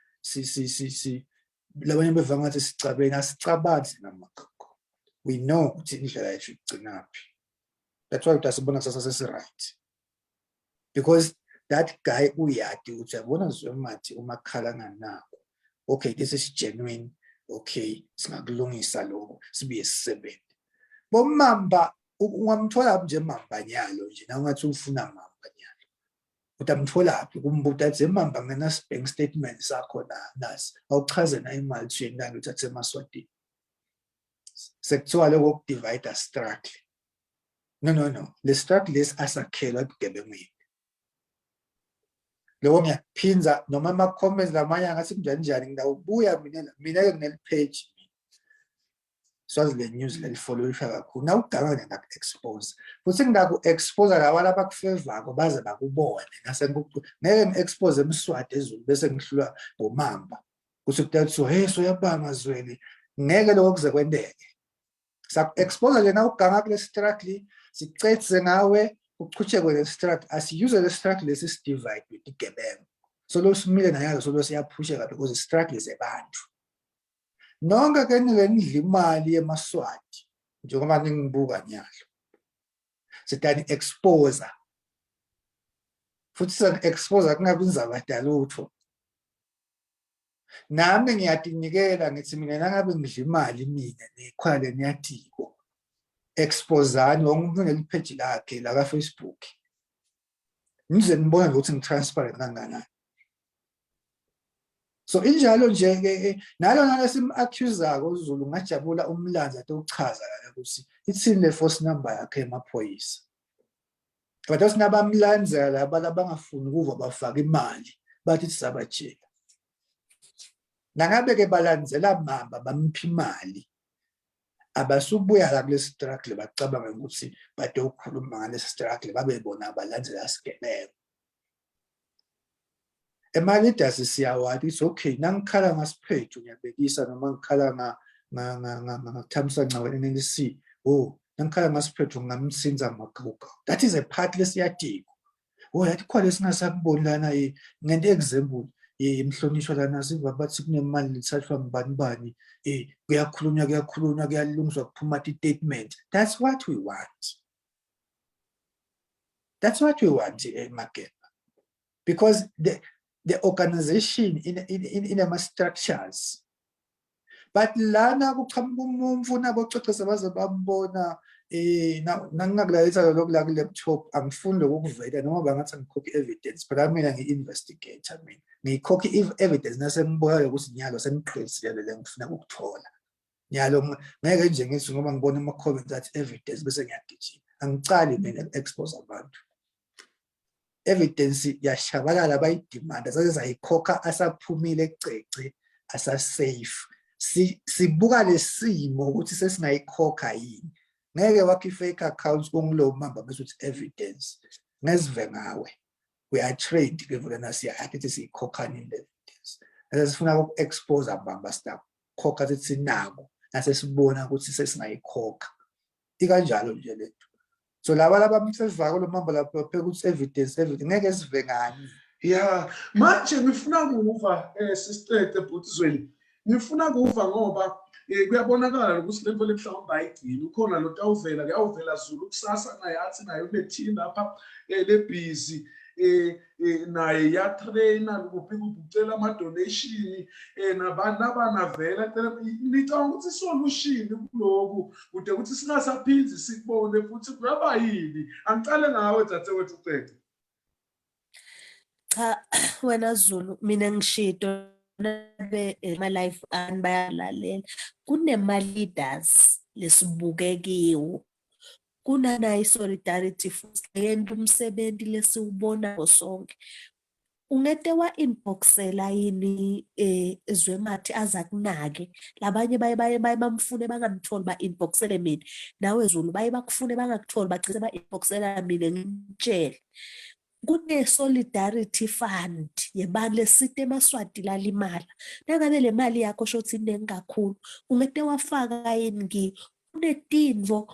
B: labanye bevanga ngathi sicabeni asicabanzi namakawukawu we know ukuthi indlela yethu igcinaphi that's why utasibona sasase-right because that guy uyati ukuthi yabona Zwemathi umakhala nganako okay this is genuine okay singakulungisa lokho sibuye sisebenze bomamba ungamthola nje mambanyalo nje nangathi ufuna mambanyalo utamtholaphi kumbuta athi emamba ngena bank statement sakho nasi awuchaze na imali thiyendanga uthathe Emaswati sekuthiwa lokho ukudivide struggle no le struggle lesi asakhelwa ebugebengwini lokho ngiyaphinza noma ama-comments lamanye angathi kunjani ngidawubuya mina-ke ngineli-page swazi le news lelifollowisha kakhulu nawuganga ngaku-expose futhi ngingaku-expose labantu abakufevako baze bakubone ngeke ngi-expose Emaswati ezulu bese ngihlulwa ngomamba kuthi kuthiwa hey soyabanga Zweli ngeke lokho kuze kwenteke saku-expose nje nawuganga kule struggle sicetse ngawe ukuchutshekwe le struggle asiyuze le struggle lesi sidivide with igebengu so lo simile nayazo so lo siyaphusheka because struggle zebantu nonke ke nidla imali yeMaswati njengoba ningibuka nyalo sidani exposer futhi sana exposer kungabi nzabadala utho nami ngiyatinikela ngithi mina nangabe ngidla imali mina nekhwale niyatiko exposani wonke ngelipage lakhe la ka-Facebook nize nibona ukuthi ngi-transparent kanganani so injalo nje nalo lesim-accusako uZulu ngajabula umlanza atowuchaza lana ukuthi ithini le force number yakhe emaphoyisa but asinabamlanzela laba abangafuni ukuva bafaka imali bathi sisabatshela nangabe-ke balandzela mamba bampha imali abasubuya la kule struggle bacabanga ukuthi bade ukukhuluma ngale struggle babebona abalandzela sigebeko ema-leaders siyawathi it's okay nangikhala ngasiphethu ngiyabekisa noma ngikhala ngakuthambisa ngcaweni NLC nangikhala ngasiphethu ngamsinza makawukawu that is a part lesiyatiko yathi khwale singasakuboni lana ngento example imhlonishwa lana siva bathi kunemali lithathwa ngibani kuyakhulunywa kuyalungiswa kuphuma i-statement that's what we want Mageba because the organization in ama-structures but lana kuqhamuka umuntu nabocecisa baze bambona nangingakulayisa lokhu la ku-laptop angifuni lokhu kuvela noma bangathi angikhokhi evidence but mina ngi-investigator mina ngiyikhokhi evidence nasengibona ukuthi nyalo sengiqedile le ngifuna ukuthola nyalo ngeke nje ngithi ngoba ngibona ama-comments athi evidence bese ngiyagijima angicali mina ku-expose abantu evidence yashabalala bayidimanda saze sayikhokha asaphumile ecece asa-safe sibuka lesimo ukuthi sesingayikhokha yini ngeke wakhe i-fake accounts kungulowo mamba bese uthi evidence ngezive ngawe we are trained ke vele siyathi siyikhokhani evidence sifuna uku-expose abamba sitakhokha sithi nako nasesibona ukuthi sesingayikhokha ikanjalo nje lethu so laba abamfevako lo mamba lapho phela ukuthi evidence ngeke sive ngani
A: Ya, manje ngifuna ukuva sisiqede Bhutisweni. Ngifuna ukuva ngoba kuyabonakala ukuthi le nto le mhlawumbe ayigcini. Ukhona lo tawuvela, kuyawuvela Zulu kusasa naye athi naye unethini lapha le busy naye yatrainer ukucela ama-donation nabantu abanavela ngicabanga ukuthi isolution kuloku kude ukuthi singasaphindi sikubone futhi kuyaba yini. Angicale ngawe dadewethu uqede.
C: Cha, wena Zulu, mina ngishido ema-life ani bayalalela. Kunema-leaders lesibuke kiwo. Kunanayo i-solidarity futhi yento umsebenzi lesiwubona sonke. Ungete wa-inboxela yini Zwemathi aza kunake labanye baye bamfune bangamtholi ba-inboxele mina nawe Zulu baye bakufune bangakutholi bagcine ba-inboxela mina ngimtshele. Kune-solidarity fund yebani lesite Emaswati lalimala. Nangabe le mali yakho shothi iningi kakhulu ungete wafaka yini kunetinvo.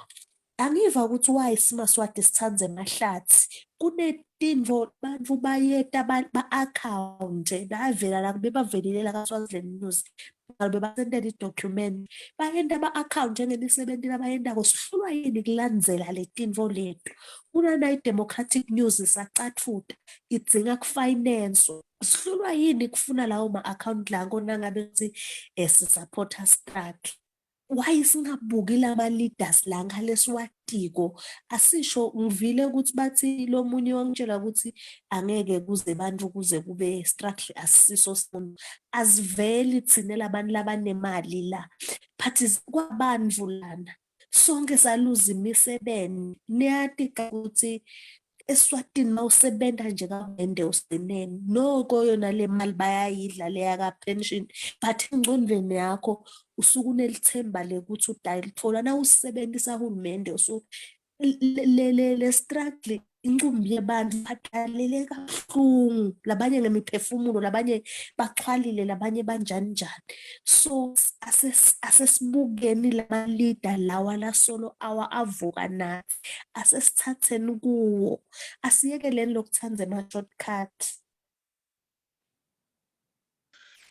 C: Angiva ukuthi why Emaswati sithanda emahlathi. Kunetinvo bantu bayeta ba-account bavela la bebavelile kaSwaziland News bebasendela i-document bayenda ba-account ngemisebenti labayendako sihlulwa yini kulandzela le tinvo lethu. Kunana i-democratic news isacatfuta idzinga kufinance sihlulwa yini kufuna lawo ma-account lango nangabe kuthi sisupporta struggle. Why singabuki lama-leaders la ngalesiwatiko asisho ngivile ukuthi bathi lo munye wangitshela ukuthi angeke kuze bantu kuze kube struggle asisiso simuntu asiveli thina labantu labanemali la but kwabantu lana sonke saluza imisebenzi niyati ukuthi eSwatini mawusebenza nje kamende usenene noko yona le mali bayayidla leya ka-pension but engcondweni yakho usuke unelithemba lekuthi udayilithola na usebenzisa uhulumende le struggle incumbi yebantu phathalele kabuhlungu labanye ngemiphefumulo labanye baxhwalile labanye banjani njani. So asesibukeni lama leader lawa la solo awa avuka nathi asesithatheni kuwo asiyekeleni lokuthanza ama-shortcut.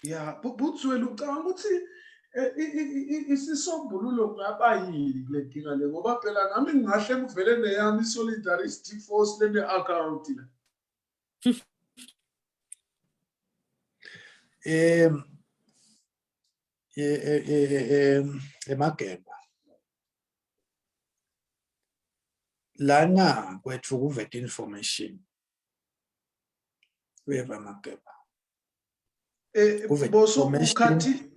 A: Ya, Bhutisweni ucabanga ukuthi isisombululo kungaba yini kule nkinga le ngoba phela nami ngingahle kuvele neyami i-solidarity force lene-account la.
B: Emageba lana kwethu kuveta information weva Mageba
A: Boso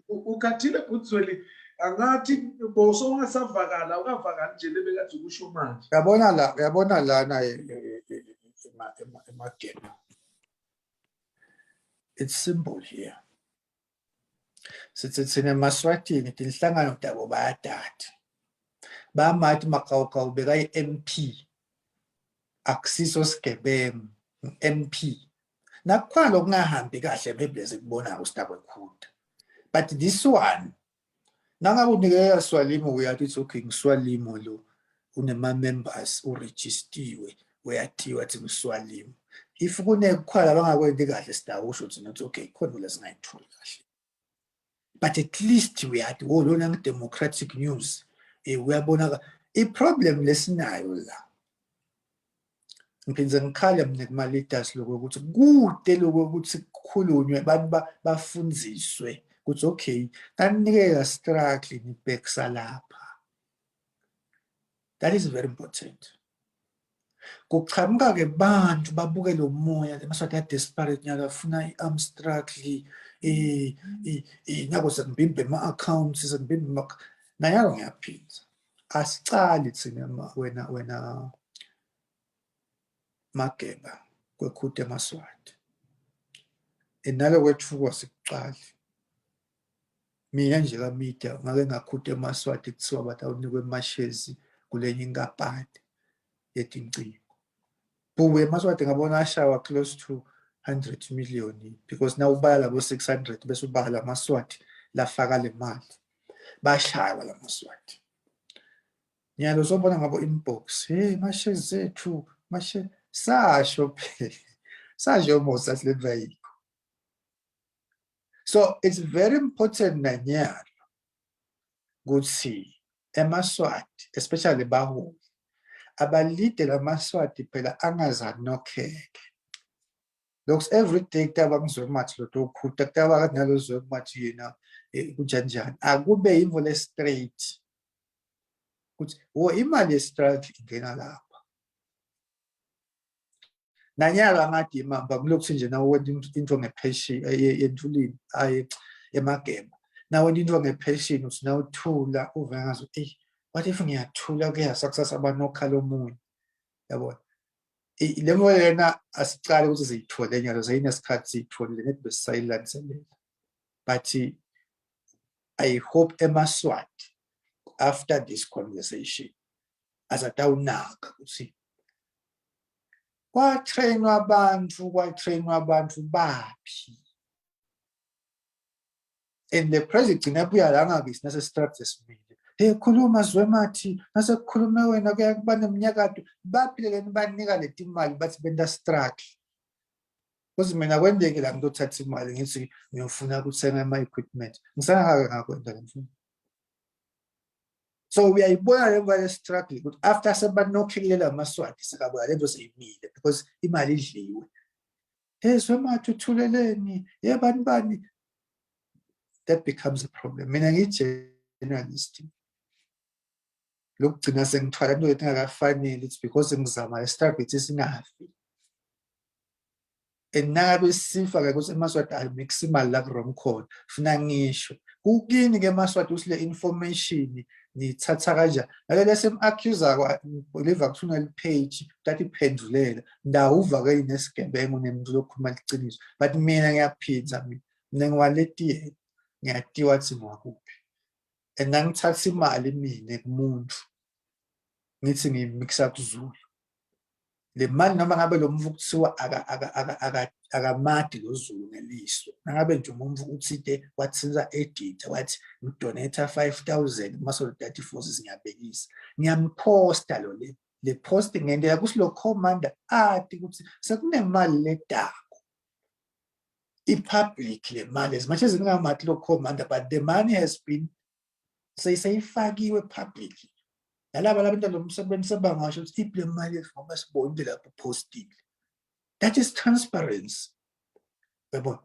A: ukhathile Bhutisweni angathi boso ungasavakala ukavakala nje lebekathi ukusho manje.
B: yabona lana Emageba. It's simple here. Sithi thina Emaswatini tinhlangano tabo bayadada bamathi makawukawu beka i-MP akusiso sigebengu MP nakukhona okungahambi kahle maybe sikubona usitakwekhuda but this one nangabe unikeza Swalimo uyathi it's okay ngiswalimo lo unema members uregistiwe uyathiwa athi ngiswalimo if kunekukhwala bangakwenzi kahle sitawusho ukuthi not okay khona lesingayitholi kahle but at least we had lona nge-democratic news uyabona i-problem lesinayo la ngiphindze ngikhale mina kuma-leaders lokuthi kude lokuthi kukhulunywe abantu bafundziswe ukuthi okay nanikeza struggle nibhekisa lapha. That is very important. Kuqhamuka-ke bantu babuke lo moya Emaswati ya-desperate nyaka afuna i-arm struggle nako sengibimbe ama-accounts sengibimbe nayalo ngiyaphinza asicali thina wena Mageba kwekhude Emaswati nalo kwethuka sikuqali mina nje kamedia ngake ngakhude Emaswati kuthiwa bathi awunikwe amashezi kulenye inkampani yetincingo buwe Emaswati ngabona ashawa close to 100 million because now ubala labo 600 bese ubala amaswati lafaka le mali bashaya la Maswati nyalo sobona ngabo inbox hey mashezi zethu mashe sasho phela Sajo Moses Levi. So it's very important Nanyalo. Good see. Emaswati, especially Bahu. Abalite la Maswati pela angaza no cake. Looks every day tabang so much loto kutaktawa nalo so much kujanjan. Agube invole straight. O imali straight ingena lapha. Nanyalo ngathi mamba ngilokhu nje nawo into ngepheshe yentulini ay emagema. Nawo into ngepheshe uthi nawuthula uve ngazo what if ngiyathula kuyasakusasa abanokhala omunye yabona. Lemo yena asicale ukuthi ziyithole nyalo zayinesikhathi siyitholile net besisilence but I hope Emaswati after this conversation as a tawunaka ukuthi kwatrainwa abantu baphi and the president nabuya la ngabe sinase structure simile khuluma Zwemathi nasekukhulume wena kuba neminyakato baphile banika leti imali bathi benda struggle because mina kwendeke la ngizothatha imali ngithi ngiyofuna ukuthenga ama equipment ngisangaka ngakwenda le mfundo. So we are born struggle but after sebanokhilela amaswati sikabuya lento seyimile because imali idliwe. Zwemathi uthuleleni bani that becomes a problem. Mina ngiyi-journalist. Lokugcina sengithwala into engakafanele it's because ngizama struggle ithi singafi. And nangabe sifa ke ukuthi Emaswati ayimix imali la wrong khona. Funa ngisho. Kukini ke Emaswati usile information nithatha kanjani. Nalele sem-accuser liva kuthuna page that iphendulela. Ndawuva ke inesigebengu nemuntu lokhuluma liqiniso. But mina ngiyaphinza mina ngiwaletiye. Ngiyatiwathi ngakuphi. And nangithatha imali mina kumuntu ngithi ngimixa kuZulu le mali noma ngabe lo mvu kuthiwa akamadi lo Zulu ngeliso ngabe nje umvu uthite wathinza editor wathi udonate 5,000 masolidati forces ngiyabekisa ngiyamposta lo le posting ngendlela kusilo commander athi ukuthi sekunemali ledako i-public le mali as much as ngamathi lo commander but the money has been seyifakiwe publicly. Yalaba labantu lomsebenzi sebangasho ukuthi iphi le mali ngoba sibonile lapho postile. That is transparency. Yabo.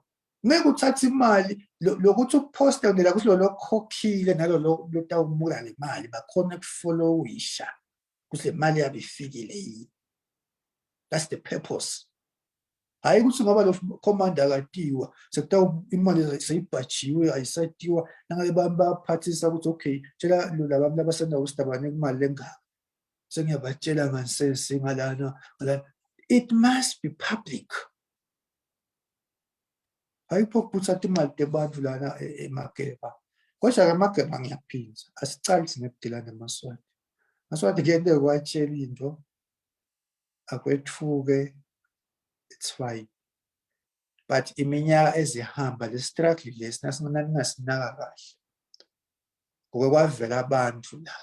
B: Ngeke uthathe imali lokuthi uposte ngela kusilo lokhokhile nalo lotawumula le mali bakhona ukufollowisha kuse mali yabe ifikile yini. That's the purpose. Hayi ukuthi ngoba lo commander akatiwa sekuthiwa imali seyibhajiwe ayisatiwa nangabe baphathisa ukuthi okay tshela labantu abasanda ustabane kumali lengaka sengiyabatshela ngansense ngalana it must be public. Hayi phokuthatha imali tebantu lana emageba kodwa ke amageba ngiyaphinza asicali sinekudilana namaswati maswati kuyente kwatshela into akwethuke. It's fine. But iminyaka ezihamba le struggle lesi nasingasinaka kahle. Ngoba kwavela abantu la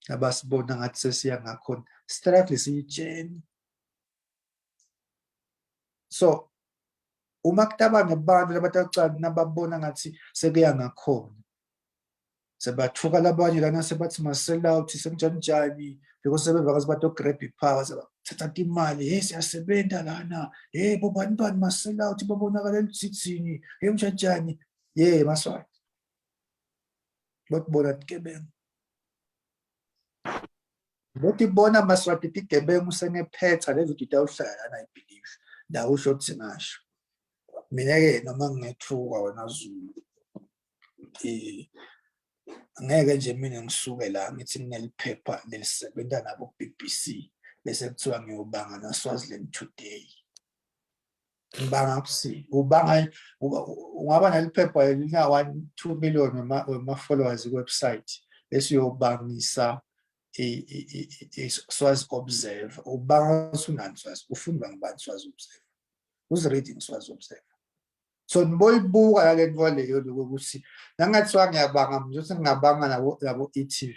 B: abasibona ngathi sesiya ngakhona struggle siyijeni. So uma kutabanga abantu labatacala nababona ngathi sekuya ngakhona sebathuka labanye lana sebathi masell out senjani because sebevakazi bato grab ipower sebathatha imali siyasebenza lana bo bantwana masell out babonakala elisithini njani Maswati botibona tigebengu botibona Maswati tigebengu sengephetha le video tawuhlala lana I believe ndawusho ukuthi ngasho mina ke noma ngethuka wena Zulu ngeke nje mina ngisuke la ngithi ngineliphepha lelisebenza nabo BBC bese kuthiwa ngiyobanga na Swaziland Today. Ngibanga kusi ubanga ungaba neliphepha elina 1-2 million wema followers website bese uyobangisa Swazi Observer ubanga sunani Swazi ufunda ngibani Swazi Observer who's reading Swazi Observer. So niboyibuka le nto leyo lokuthi nangathiwa ngiyabanga ngizothi ngingabanga labo eTV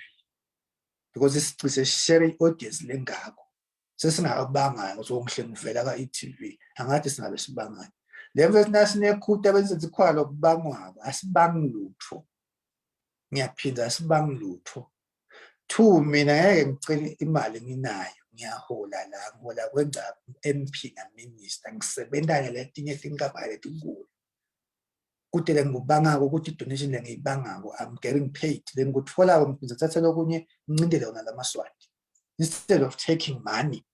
B: because isicishe share audience lengako sesingabanga ukuthi ongihle ngivela ka-e.tv angathi singabe sibangayo le mfethu nasinekhuta benzenza ikhwala lokubangwako asibangi lutho ngiyaphinda asibangi lutho 2 mina ngeke ngicela imali nginayo ngiyahola la ngihola kwenza MP na minister ngisebenza ngaletinye tinkampani letinkulu kude le ngubangako ukuthi donation le ngiyibangako I'm getting paid le ngikuthola ngizathatha lokunye ngincindele yona lamaswati instead of taking money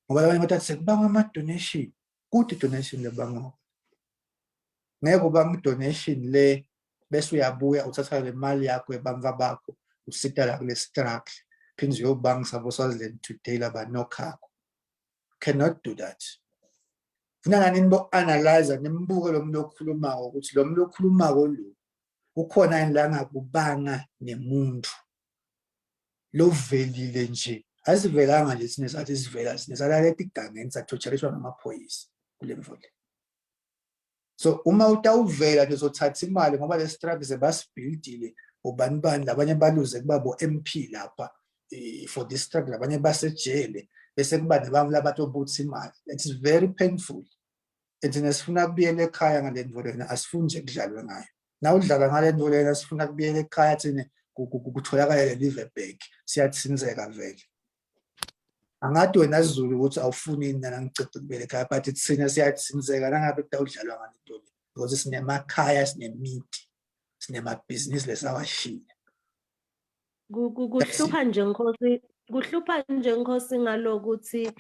B: ngoba abanye bathi sekubanga ama donation kude donation lebangako ngeke ubanga donation le bese uyabuya uthatha le mali yakho ebamva bakho usita la kule struggle phinde uyobanga sabo Swaziland today laba nokhakho cannot do that funa ngani nibo analyze nimbuke lo muntu okhuluma ukuthi lo muntu okhuluma lo ukhona yini la ngakubanga nemuntu lo velile nje asivelanga nje sine sathi sivela sine salalethi igangeni sathotshelishwa ngamaphoyisa kule mvule so uma utawuvela nje uzothatha imali ngoba le struggle basibuildile ubani labanye baluze kubabo MP lapha for this struggle labanye basejele bese kuba nebami labatobutha imali it's very painful and sifuna kubuyela ekhaya ngale ndvolena asifuni nje kudlalwe ngayo na udlala ngale ndvolena sifuna kubuyela ekhaya thine kutholakala le live back siyatsinzeka vele angathi wena Zulu ukuthi awufuni nina ngicede kubuyela ekhaya but thina siyatsinzeka nangabe kudlalwa ngale ndvolena because sinemakhaya sinemiti sinemabhizinisi lesawashile
C: kuhlupha nje Nkosi ngalokuthi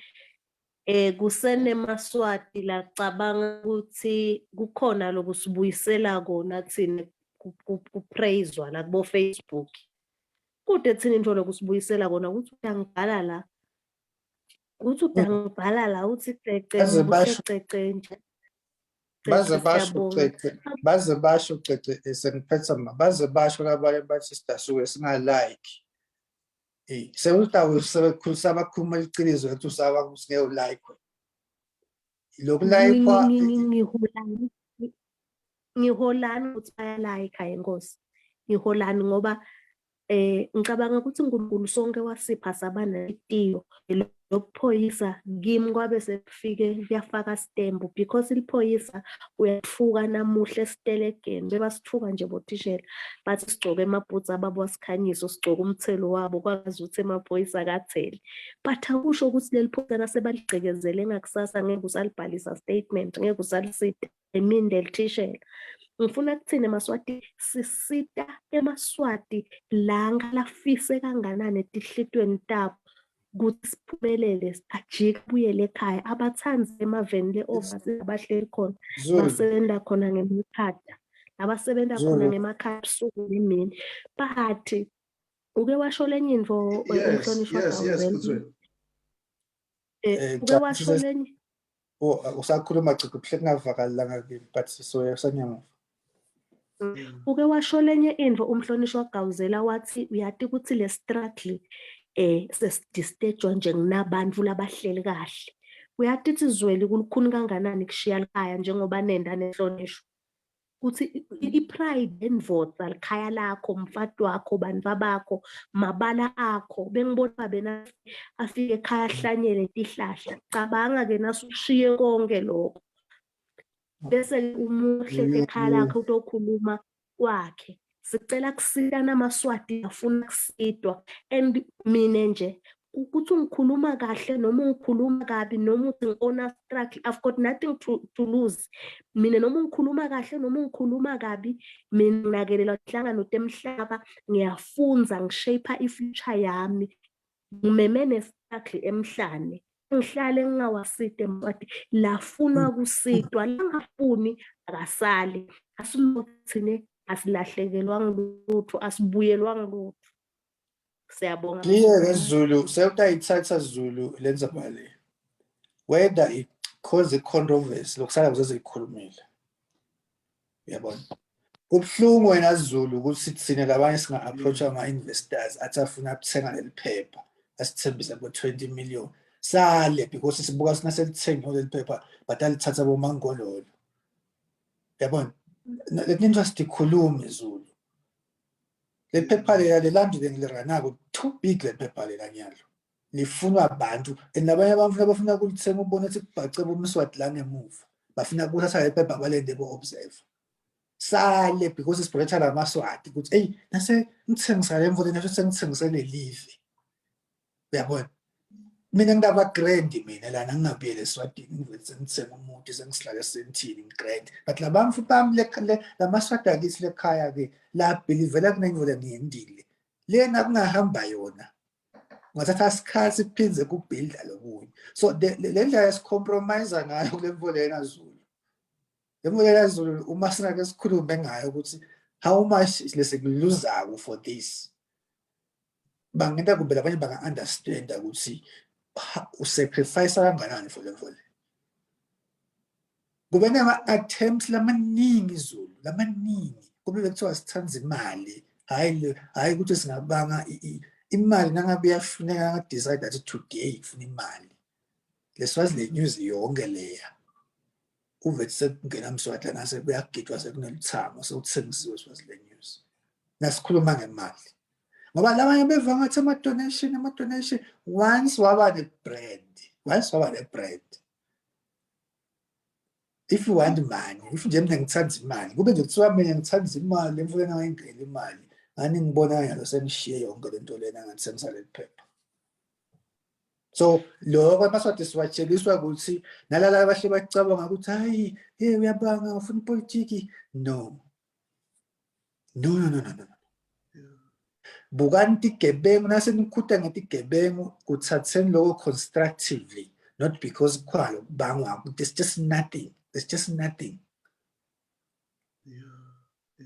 C: kusenemaswati la cabanga ukuthi kukhona lokusibuyisela kona thina kupraiswa la kubo Facebook kude thina into lokusibuyisela kona ukuthi uyangibhala la ukuthi udangibhala la uthi cece cece nje
B: baze basho cece sengiphetha baze basho labanye bathi sidasuke singalike sewutawo sebekhulisa abakhuluma iqiniso ukuthi usaba kusingeyo like lokhu like
C: ngiholani ukuthi bayalike Nkosi ngiholani ngoba ngicabanga ukuthi uNkulunkulu sonke wasipha sabana itiyo lokuphoyisa kimi kwabe sekufike kuyafaka stembu because iliphoyisa uyatfuka namuhla esitelegeni bebasithuka nje bothishela bathi sigcoke emabhutsi ababo wasikhanyiso sigcoke umthelo wabo kwazi ukuthi emaphoyisa akatheli but akusho ukuthi leli phoyisa nasebaligcekezele ngakusasa ngeke usalibhalisa statement ngeke usalisita emindel thishela ngifuna kuthini Emaswati sisita emaswati la ngalafise kanganani etihlitweni tabo ukuthi siphumelele ajike buyele ekhaya abathanzi emaveni le-overseas abahleli khona basebenza khona ngemakhada abasebenza khona ngemakhaya busuku nemini bathi uke washo lenye into umhlonishwa Gawuzela uke washo lenye
B: usakhuluma cicibhle kungavalanga but so sanyamuva
C: uke washo lenye into umhlonishwa Gawuzela wathi uyati ukuthi le struggle sesidistejwa nje nginabantu labahleli kahle uyati izweli kulukhuni kanganani kushiya likhaya njengoba nenda nehlonishwa ukuthi ipride endvodza likhaya lakho mfati wakho bantu bakho mabala akho bengibona bena afike ekhaya ahlanyele tihlahla cabanga ke nasushiye konke lokho bese umuhle ekhaya lakho utokhuluma kwakhe sicela kusita namaswati afuna kusidwa and mina nje ukuthi ngikhuluma kahle noma ngikhuluma kabi noma uthi ngona struggle I've got nothing to lose mina noma ngikhuluma kahle noma ngikhuluma kabi mina nginakelela inhlangano temhlaba ngiyafunza ngishape ifuture yami ngimemene struggle emhlane ngihlale ngingawasite Emaswati lafunwa kusitwa langafuni akasali asilothine asilahlekelwanga lutho asibuyelwanga lutho siyabonga
B: clear Zulu sewutayithatha Zulu lenza mali whether it cause a controversy lokusala kuzezikhulumile uyabona kubhlungu wena Zulu ukuthi sithine labanye singa approach ama investors athi afuna ukuthenga leli phepha asithembisa ngo 20 million sale because sibuka sina selithenga leli phepha but alithatha bomangololo uyabona let interest ikhulume Zulu le phepha le landile ngiliranako too big le phepha le lanyalo lifunwa abantu and labanye abantu abafuna ukulithenga ubone ukuthi kubhace bomswati la ngemuva bafuna ukuthatha le phepha balende bo-observe sale because isibhretha lamaswati ukuthi eyi nase ngithengisela le mvula nasho sengithengisele live uyabona mina ngidaba grand mina lana ngingabuyele eswatini ngithi ngithenga umuntu sengisilale sentini ngigrand but labantu bami lamaswati akithi lekhaya ke la belivela kunenyola ngiyendile lena kungahamba yona ngathatha isikhathi siphinze kubuilda lokunye so le ndlela yesicompromise ngayo kule mvula Zulu le mvula Zulu uma singake sikhulume ngayo ukuthi how much lesikuluzayo for this bangenda kube labanye banga understand ukuthi usacrifice kangakanani for le mvula kube nama attempts lamaningi Zulu lamaningi kube bekuthiwa sithanza imali hayi ukuthi singabanga imali nangabe yafuneka nga decide that today ufuna imali leswazi le news yonke leya uvethi sekungena mswati nase kuyagidwa sekunelithamo sekuthengisiwe swazi le news nasikhuluma ngemali ngoba labanye beva ngathi ama donation once waba ne brand if you want money if nje mina ngithanda imali kube nje kuthiwa mina ngithanda imali emfuna ngayingena imali ngani ngibona ngalo sengishiye yonke lento lena ngathi sengisale iphepha so lokho amaswati siwatsheliswa ukuthi nalala abahle bacabanga ukuthi hayi uyabanga ufuna politiki no bukanti igebengu nasenikhuta ngetigebengu kuthatheni lokho constructively not because kwalo bangwa there's just nothing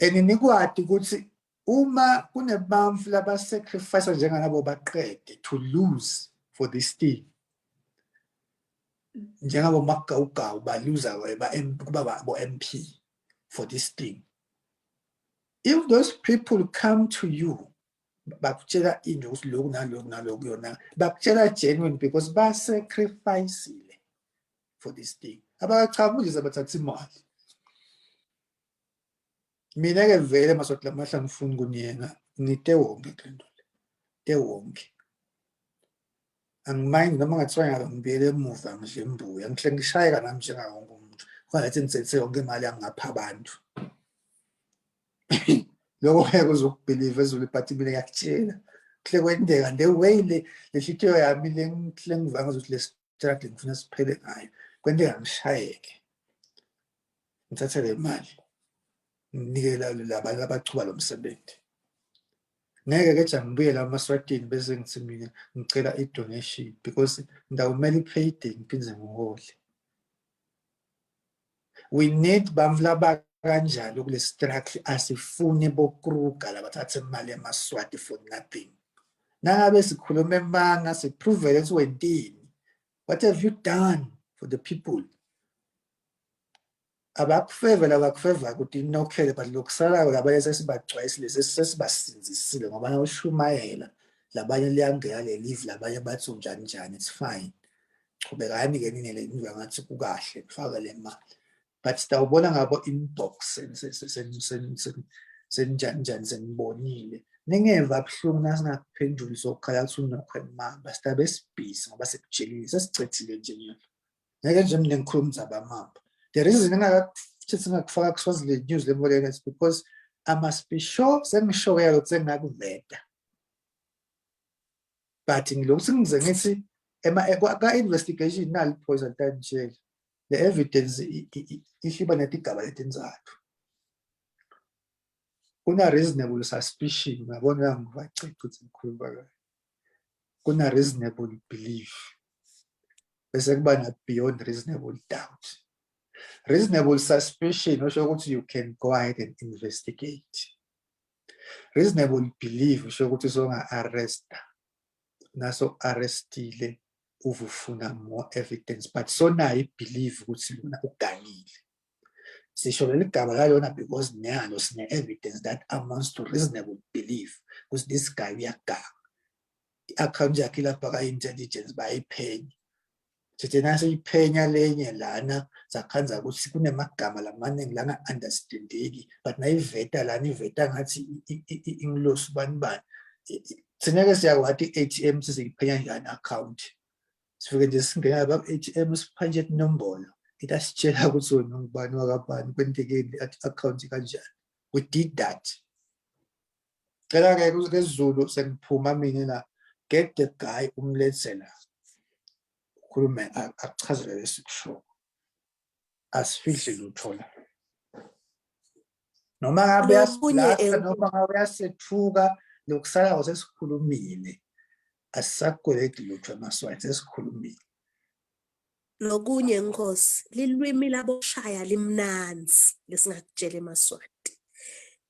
B: and nikwati ukuthi uma kunebamfu labasacrifice njengalabo baqede to lose for this thing njengabo magawugawu baluza kuba bo MP for this thing if those people come to you bakutshela into ukuthi lokhu nalokhu yona bakutshela genuine because ba sacrifice for this thing abacabulisa bathatha imali mina ke vele maswati lamahla ngifuna kunyenga ngite wonke lento te wonke angimayini noma ngathiwa ngibuyele emuva nje embuya ngihle ngishayeka nami njengawo wonke umuntu kwathi ngithethe yonke imali yangapha abantu lokho ngeke uzokubelieve ezulu but mina ngiyakutshela kuhle kwendeka the way le hliziyo yami lengihle ngivanga ukuthi le struggle ngifuna siphele ngayo kwendeka ngishayeke ngithathe le mali nginikela labanye abachuba lo msebenzi ngeke ke ngibuye la maswatini bese ngithi mina ngicela i-donation because ngawumela i-payday ngiphinze ngihole we need bamvla kanjalo kule struggle asifune bokruga labathathe imali emaswati for nothing nangabe sikhuluma emanga siprove ukuthi wentini what have you done for the people abakufeva ukuthi inokhele but lokusalayo labanye sesibagcwayisile sesibasinzisile ngoba nawushumayela labanye liyangena le live labanye bathi njani it's fine chubekani ke nini le indlu ngathi kukahle kufaka le mali but sitawubona ngabo inbox senjani senibonile ningeva abhlungu nasingaphenduli sokukhala ukuthi unokho emamba sitabe sibhizi ngoba sekujelile sesicethile nje nyalo ngeke nje mina ngikhuluma zabamamba the reason ngingakufaka kuswazi le news le mvula is because I must be sure sengishoya ukuthi ngakuveta but ngilokhu ngize ngithi ka investigation nali poison tanjela the evidence ihliba netigaba letinzathu kuna reasonable suspicion ngabona ngivacela ukuthi ngikhuluma kahle kuna reasonable belief bese kuba na beyond reasonable doubt reasonable suspicion usho ukuthi you can go ahead and investigate reasonable belief usho ukuthi songa arrest naso arrestile uvufuna more evidence but sona I believe ukuthi lona uganile sisho leligaba lalona because nalo sine evidence that amounts to reasonable belief because this guy uyaganga i-account yakhe lapha ka-intelligence bayiphenya sithi nase iphenya lenye lana zakhanza ukuthi kunemagama lamaningi lana understandeki but nayiveta lana iveta ngathi ingilosi bani Sineke siyakwati ATM siziphenya njani account. Sifike nje singena ba ATM siphanje inombolo. Itasitshela ukuthi wena ngubani wakabani kwenteke account kanjani. We did that. Cela ke kuZulu sengiphuma mina la get the guy umlethela. Khulume achazele lesikusho. Asifihle lutho la. Noma ngabe yasiblasta noma ngabe yasethuka lokusala kwasesikhulumile. Asisagwedi lutho Emaswati sesikhulumile.
C: Nokunye Nkosi lilwimi laboshaya limnanzi lesingakutshela Emaswati.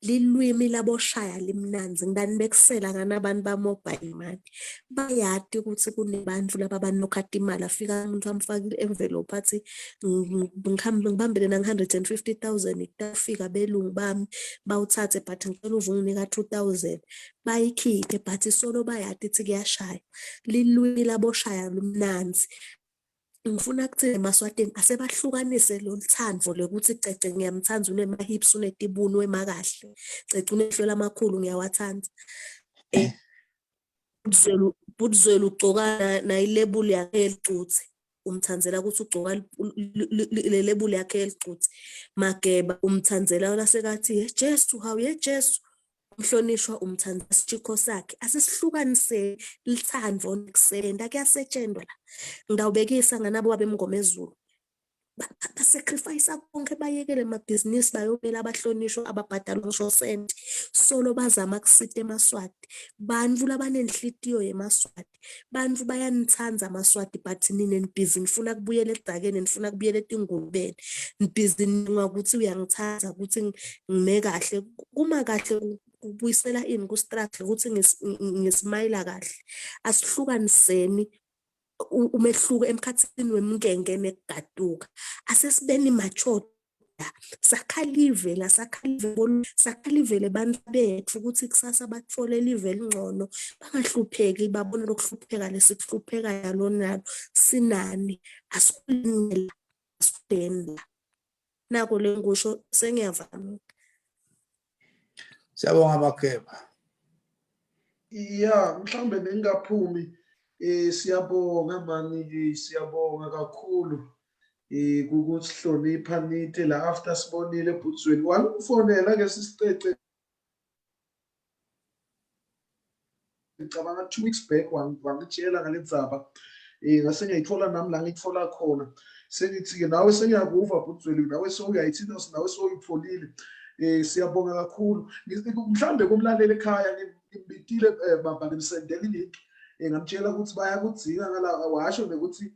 C: Lilwimi laboshaya limnanzi ngibani bekusela ngana abantu ba mobile money bayati ukuthi kunebantu laba banokhatha imali afika umuntu amfaka envelope athi ngibambele na 150,000 ikufika belungu bami bawuthathe but ngicela uvunginika 2,000 bayikhiphe but solo bayati ukuthi kuyashaya. Lilwimi laboshaya lumnanzi. Ngifuna kuthini Emaswatini asebahlukanise lo luthandvo lokuthi cece ngiyamthanda unemahips unetibunu emakahle cece unehlelo amakhulu ngiyawathanda Budzwelu ugcoka na ilebuli yakhe elicuthe umthandzela ukuthi ugcoka le lebuli yakhe elicuthe Mageba umthandzela lasekathi Jesu hawe Jesu umhlonishwa umthanda isithiko sakhe asisihlukanise lithandvo nekusenda kuyasetshenzwa la ngawubekisa nganabo babemngoma ezulu basacrifice konke bayekele amabhizinisi bayobela abahlonishwa ababhadalwa ngisho senti solo bazama kusita Emaswati bantu labanenhlitiyo yeMaswati bantu bayanithanza Emaswati but nini nibhizi nifuna kubuyela edakeni nifuna kubuyela etingulubeni nibhizi ngakuthi uyangithanza ukuthi ngime kahle kuma kahle kubuyisela ini ku struggle ukuthi ngismayila kahle asihlukaniseni umehluko emkhathini wemngenge nekugaduka asesibeni mature sakhalive le bantu bethu ukuthi kusasa bathole live elingcono bangahlupheki babone lokuhlupheka lesikuhlupheka yalo nalo sinani asikulungela asidenda nako lengusho sengiyavama.
B: Siyabonga Mageba.
A: Yeah, mhlambe bengaphumi siyabonga mani siyabonga kakhulu ukuthi hlonipha nithi la after sibonile eBhutsweni wangfonela ke sisicece ngicabanga 2 weeks back wangitshela ngalendzaba ngase ngiyithola nami la ngitfola khona sengithi ke nawe sengiyakuva Bhutsweni nawe sokuyayithinta nawe soyitfolile siyabonga kakhulu mhlambe kumlalela ekhaya ngimbitile baba ngimsendela ilink ngamtshela ukuthi bayakudzinga ngala washo ukuthi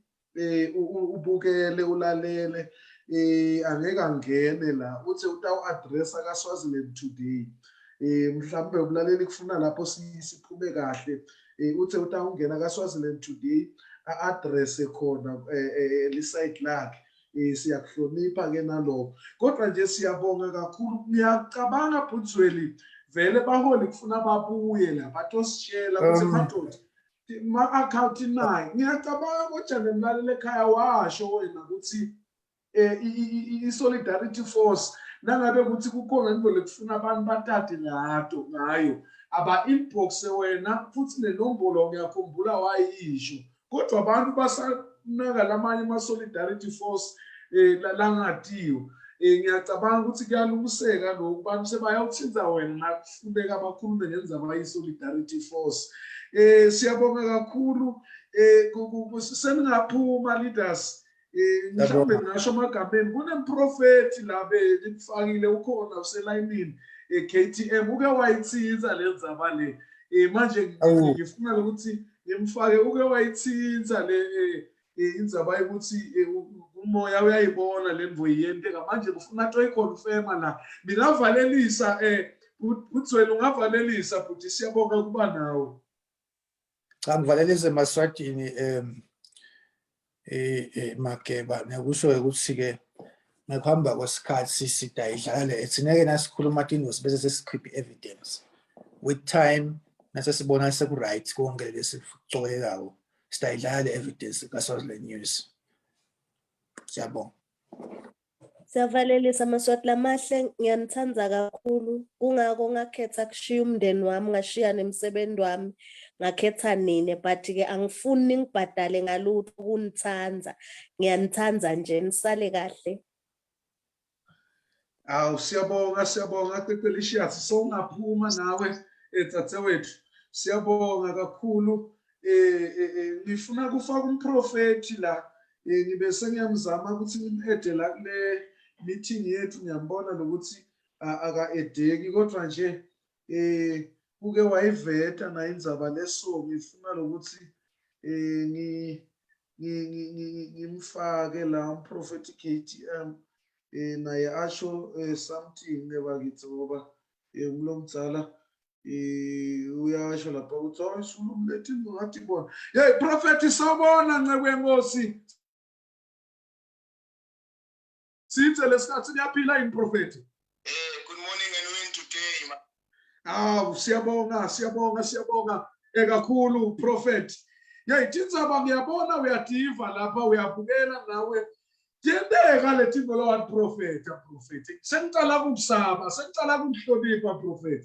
A: ubukele ulalele angeke angene la uthi utawu address akaSwaziland Today mhlambe ubulaleli kufuna lapho siphume kahle uthi utawungena kaSwaziland Today address khona li site lakhe siyakuhlonipha ke nalokho kodwa nje siyabonga kakhulu ngiyacabanga Bhutsweli vele baholi kufuna babuye la batositshela ukuthi madoda ma-account nayi ngiyacabanga kodwa nemlalelo ekhaya washo wena ukuthi i-solidarity force nangabe ukuthi kukhona into lekufuna abantu bathathe ngayo aba-inbox wena futhi nenombolo ngiyakhumbula wayisho kodwa abantu basanaka lamanye ama-solidarity force langatiyo ngiyacabanga ukuthi kuyalungiseka lokhu bantu sebayawuthinta wena nakufuneka bakhulume ngendzaba abayi-solidarity force siyabonga kakhulu seningaphuma leaders mhlawumbe ngasho amagameni kunemprofethi la bekufakile ukhona uselayinini KTM uke wayithinta lendzaba le manje ngifuna ukuthi ngimfake uke wayithinta le indzaba ukuthi umoya uyayibona lemvo yiyenteka manje kufuna toyiconfirma la ningavalelisa Bhutsweni ungavalelisa futhi siyabonga kuba nawe.
B: Cha ngivalelise Emaswatini Mageba nekusho ukuthi ke ngekuhamba kwesikhathi sidayidlala le ethineke nasikhuluma tinos bese sesikhipha evidence with time nasesibona seku right konke lesicokelayo sidayidlala le evidence kaSwaziland News. Siyabonga.
C: Siyavalelisa Emaswati lamahle ngiyanithanda kakhulu kungako ngakhetha kushiya umndeni wami ngashiya nemsebenzi wami ngakhetha nini but ke angifuni ningibhadale ngalutho kunithanza ngiyanithanda nje nisale kahle.
A: Awu siyabonga Qeqelicious songaphuma nawe etsatewethu siyabonga kakhulu ngifuna kufaka umprofeti la ngibe sengiyamzama ukuthi ngimede la kule meeting yethu ngiyambona lokuthi aka-edeki kodwa nje uke wayiveta nayo indzaba leso ngifuna lokuthi ngimfake la umprofeti KTM naye asho something bakithi ngoba umlomdzala uyasho lapha ukuthi awusulumlethi ngathi bona hey prophet sawubona nceku yenkosi sithe lesikhathi siyaphila in prophet
D: good morning and win today
A: siyabonga kakhulu prophet hey tindzaba ngiyabona uyadiva lapha uyabukela nawe Tiyendeka lethi ngolwa prophet sengicala kumsaba sengicala kumhlonipha prophet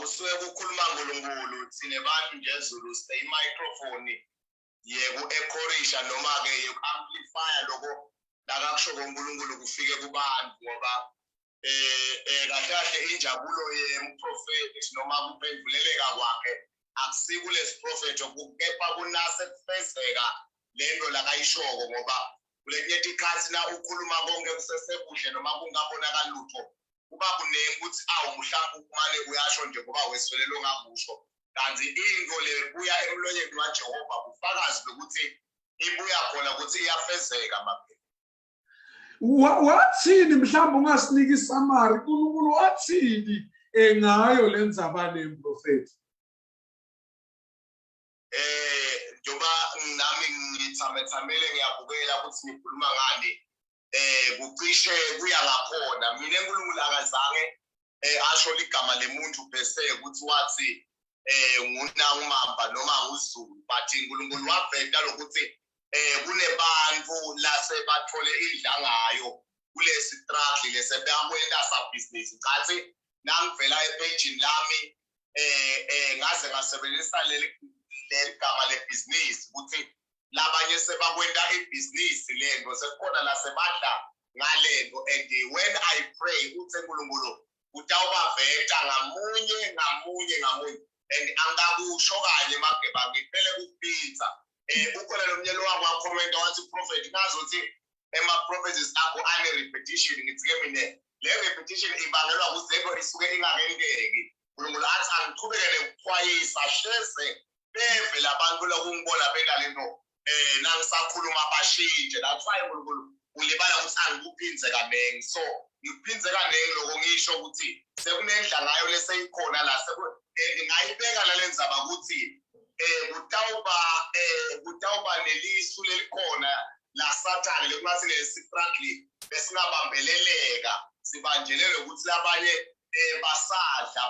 D: kusuke kukhuluma ngoNkulunkulu thine bantu nje ezulu stay microphone yebo encourage noma ke amplify lokho lakakusho ngoNkulunkulu kufike kubantu ngoba kahle injabulo yemprofeti noma kuphenduleleka kwakhe akusikulesi prophet okukepha kunase kufezeka lento lakayishoko ngoba kulenye ikhathi na ukhuluma konke kusesekuhle noma kungabonakala lutho kuba kunenge ukuthi mhlawumbe kumane uyasho nje ngoba weswelelo ngakusho kanti into le buya emlonyeni kaJehova kufakazi lokuthi ibuya khona ukuthi iyafezeka mabhe
A: wathini mhlawumbe ungasinika isamari uNkulunkulu wathini ngayo lendzaba le prophet
D: njoba nami ngithamethamele ngiyabukela ukuthi ngikhuluma ngani kucishe kuya ngakhona mina uNkulunkulu akazange asho ligama lemuntu bese ukuthi wathi ngunamamba noma nguzulu but uNkulunkulu waveta lokuthi kunebantu lase bathole idlangayo kulesi struggle lesebakwenda sa business ngathi nangivela epage lami ngaze ngasebenzisa legama le business ukuthi labanye sebakwenda ibusiness lento sekukhona la sebadla ngalento and when I pray uthi uNkulunkulu utawubaveta ngamunye and angakusho kanye mageba ngiphele kupizza ukhona lo myelo wami wacomment wathi prophet ngazothi ema-prophecies akho ane-repetition ngithi-ke mina le repetition ibangelwa kuzeko isuke ingakenteki uNkulunkulu athi angiqhubekele ukuxwayisa hleze beve labantu lokungibona bengalento nangisakhuluma bashintshe that's why uNkulunkulu ulibala ukuthi angikuphinze kanengi so ngiphinze kanengi lokho ngisho ukuthi sekunendla ngayo leseyikhona la ngingayibeka lalendzaba ukuthi kutawuba nelisu lelikhona la Satan lekungathi nesistruggle besingabambeleleka sibanjelele ukuthi labanye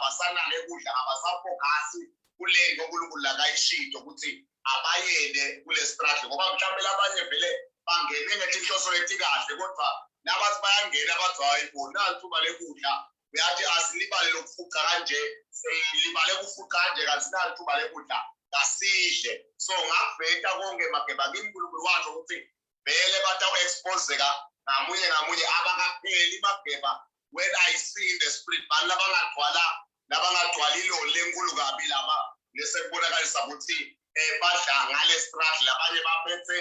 D: basanale kudla abasafocus kulento uNkulunkulu lakayishinto ukuthi abayele kule struggle ngoba mhlawumbe labanye vele bangene ngethi inhloso lethi kahle kodwa nabathi bayangena bathi hayi bona ithuba lekudla uyathi asilibale lokufuqa kanje seyilibale kufuqa kanje kazinalo ithuba lekudla kasidle so ngaveta konke mageba uNkulunkulu washo ukuthi vele batawu-exposeka ngamunye abakapheli mageba when I see in the spirit bantu labangadwali ilo lenkulu kabi laba lesekubonakalisa ukuthi badla ngale struggle labanye baphethe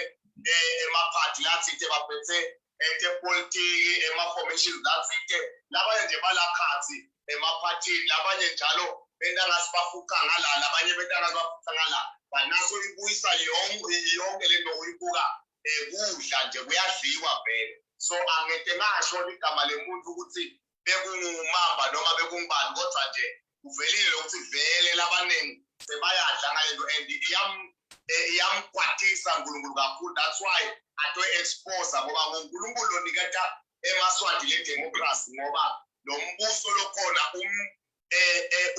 D: emaphathi lathi baphethe epolitiki ema-formations lathi labanye nje balakhathi emaphathini labanye njalo bentangasibafukha ngalala abanye bentangasibafukha ngala banaso ibuyisa yonke lento uyibuka kudla nje kuyadliwa vele so angeke ngasho igama lemuntu ukuthi bekungumamba noma bekungubani kodwa nje uvelile ukuthi vele labaningi sebayadla ngalento and iyamkwatisa uNkulunkulu kakhulu that's why atoyi-expose ngoba uNkulunkulu oniketa emaswati le-democracy ngoba lo mbuso lokhona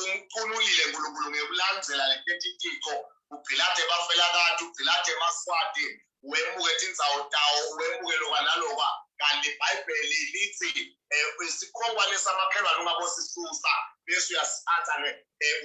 D: umchunulile uNkulunkulu ngekulandzela le-30 ugcilade bafela kade ugcilade emaswati wemuke tindzawo tawo wemuke lokwa nalokwa kanti iBhayibheli lithi isikhonkwane samakhelwane ungabosisusa bese uyasithatha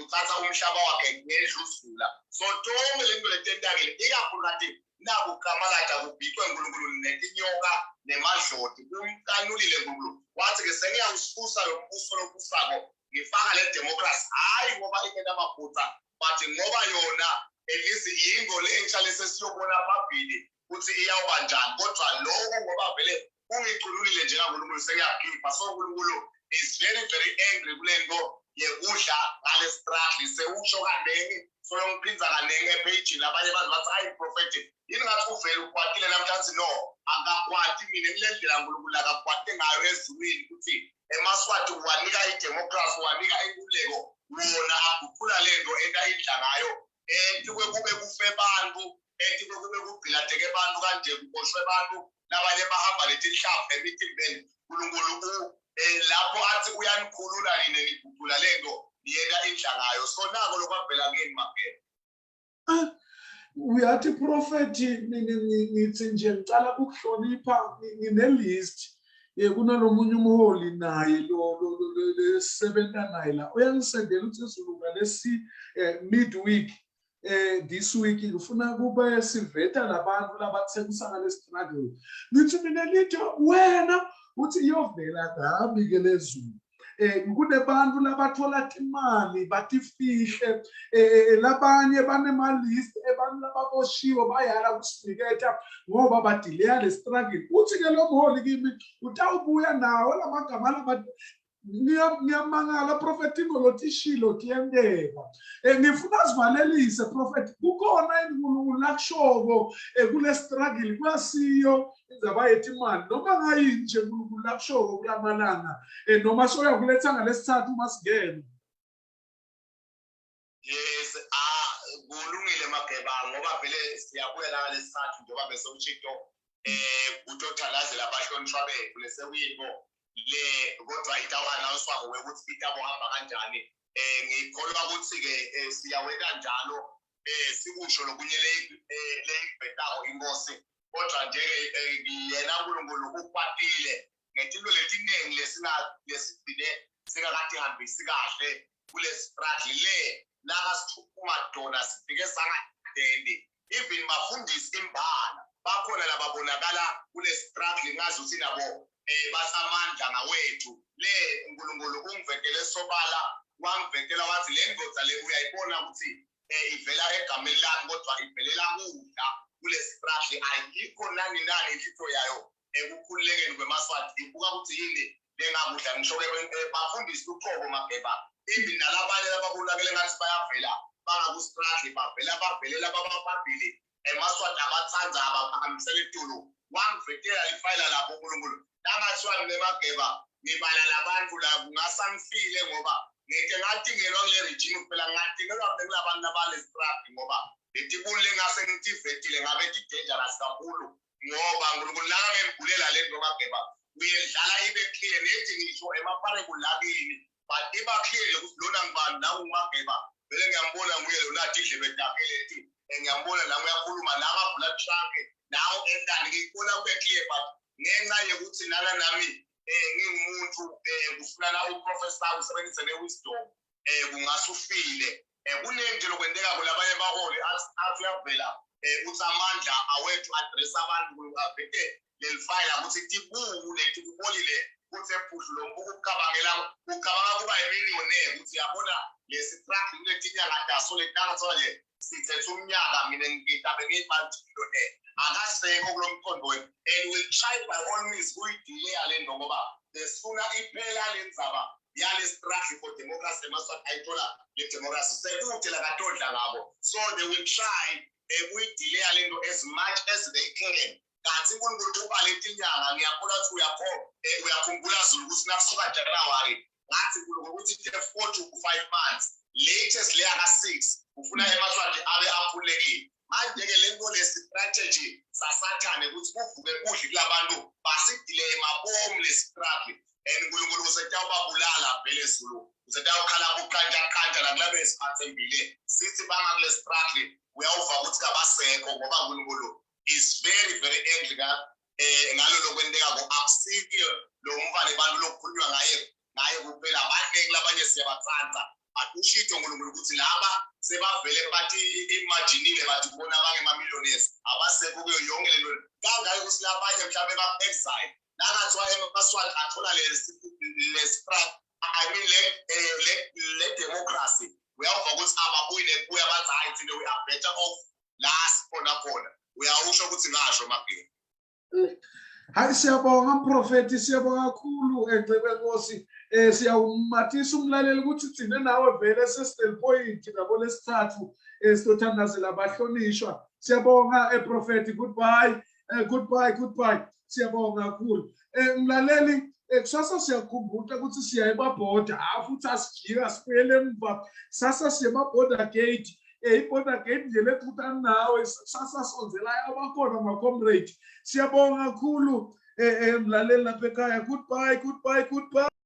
D: uthatha umhlaba wakhe ngedluzula so tonke lento letentakile ikakhulukazi naku kamalada kubhitwe uNkulunkulu netinyoka nemadloti kumkanulile uNkulunkulu wathi ke sengiyawususa lo mbuso lobusako ngifaka le democracy hayi ngoba ingena amaphutha but ngoba yona elizi yingo lentsha lesesiyobona phambili ukuthi iyawuba njani kodwa lokho ngoba vele ungicululile nje kaNkulunkulu seyakhipha so uNkulunkulu is very very angry kulento yekudla ngale struggle sewusho kanengi so yongiphinza kanengi epage labanye abantu bathi hayi prophet yini ngathi uvela ukwatile namhlanje no akakwati mina ngilendlela uNkulunkulu akakwate ngayo ezulwini ukuthi Emaswati wanika idemocracy wanika inkululeko wona aguqula lento entayidla ngayo kube kufe abantu kube kugciladeke abantu kanje kuboshwe abantu labanye bahamba letinhlamvu emitimbeni uNkulunkulu lapho athi uyanikhulula nine niguqula lento niyeka indla ngayo so nako lokwavela kini makhe
A: uyathi prophet ngithi nje ngicala ukuhlonipha ngine-list kunalomunye umholi naye lo lesebenza naye la uyangisendela ukuthi izuluka lesi midweek this week ngifuna kube siveta labantu labathengisana le-struggle ngithi mina lithi wena uthi iyovela ngami ke lezulu kunebantu labathola imali batifihle labanye banemalist abantu lababoshiwe bayala kusiniketha ngoba badileya le struggle uthi ke lo mholi kimi utawubuya nawo lamagama labantu ngiyamangala prophet ingolotishilo kuyendeka ngifuna sivalelise prophet kukhona inkulunkulu lakushoko kule struggle kwasiyo indzaba yethi imali noma ngayini nje uNkulunkulu lakushoko kulamalanga noma soya kuletha ngalesithathu masingene
D: yes kulungile mageba ngoba vele siyabuya la ngalesithathu njengoba bese uchito utothalazela abahlonishwa bethu lesekuyinto le kodwa itawana uswako wekuthi itabo hamba kanjani ngikholwa ukuthi ke siyaweka njalo sikusho lokunye leyibhetaho inkosi kodwa nje yena uNkulunkulu ukwatile ngetinto letiningi lesigcine singakade hambisi kahle kule struggle le la sithuma dona sifike sangadende even bafundisi imbala bakhona lababonakala kule struggle ngazi ukuthi nabo basamandla ngawethu le uNkulunkulu ungivetele sobala wangivetela wathi le ndoda le uyayibona ukuthi ivela egameni lami kodwa ivelela kudla kule struggle ayikho nani inhlitho yayo ekukhululekeni kweMaswati ibuka ukuthi yini lengakudla ngisho ke bafundisa uqobo mageba even nalabanye lababonakele ngathi bayavela bangaku struggle bavelela bababili eMaswati abathanza abahambisela itulu wangivetela ifayila lapho uNkulunkulu nangathiwa nemageba ngibala labantu la kungasamfile ngoba ngeke ngadingelwa kule regime kuphela ngadingelwa kulabantu abale struggle ngoba letibule ngase ngitivetile ngabe dangerous kakhulu ngoba uNkulunkulu la ngembhulela lento mageba uyedlala ibe clear nethi ngisho emapare kulakini but iba clear ukuthi lona ngibani la umageba vele ngiyambona nguye lona idlebe takelethi ngiyambona la uyakhuluma la amablood trunk nawo endani ngikubona kube clear but ngenxa yokuthi nana nami ngingumuntu kufuna la uprofessor usebenzise newisdom kungasufile kunenje lokwendeka kulabanye baholi athi uyavela uthi amandla awethu address abantu avete lelifile ukuthi tibuku lethi kubolile ukuthi ephushu lo mbuku ukabangela kuba yimillionaire ukuthi yabona lesi track letinyanga daso letanga nje sithethe umnyaka mina ngitabe ngiyimillionaire akasekho kulomkhondo wethu and will try by all means kuyidelay le nto ngoba sifuna iphela lendzaba yale struggle for democracy eMaswati ayithola le democracy sekude la katodla ngabo so they will try kuyidelay le nto as much as they can kanti uNkulunkulu ubale tinyanga ngiyakholwa ukuthi uyakhumbula Zulu ukuthi nakusuka January ngathi uNkulunkulu ukuthi 4 to 5 months latest le aka 6 ufuna eMaswati abe aphulekile manje ke lento strategy sasathane ukuthi kuvuke kudli kulabantu basidelay mabomu le struggle and uNkulunkulu usetawubabulala vele Zulu usetawukhala kukhanja la kulabe siphathembile sithi banga kule struggle uyawuva ukuthi kabasekho ngoba uNkulunkulu is very, very angry. Ngalo lokwendeka ko-upskill lo mfana abantu lokukhulunywa ngaye kuphela abaningi labanye siyabathanda akushito uNkulunkulu ukuthi laba sebavele bathi imaginile bathi bona bangemamillionaires abasekho kuyo yonke lento kangayo ukuthi labanye mhlawumbe ba-exile nakangathiwa emaswati athola le-strap I mean le democracy uyawuva ukuthi ababuyi nebuya bathi hayi thina we are better off last khona uyawusho ukuthi ngasho mageni.
A: Hayi siyabonga mprofeti siyabonga kakhulu egcebe Nkosi siyawumathisa umlaleli ukuthi thina nawe vele sesidelpoint ngabo lesithathu sitothandazela abahlonishwa siyabonga prophet goodbye siyabonga kakhulu umlaleli kusasa siyakhumbuka ukuthi siya eBabhoda futhi asijika sibuyele emva sasa siya eBabhoda gate iborder gate nje lethutana nawe sasa sonzela abakhona ama-comrade siyabonga kakhulu mlaleli lapha ekhaya goodbye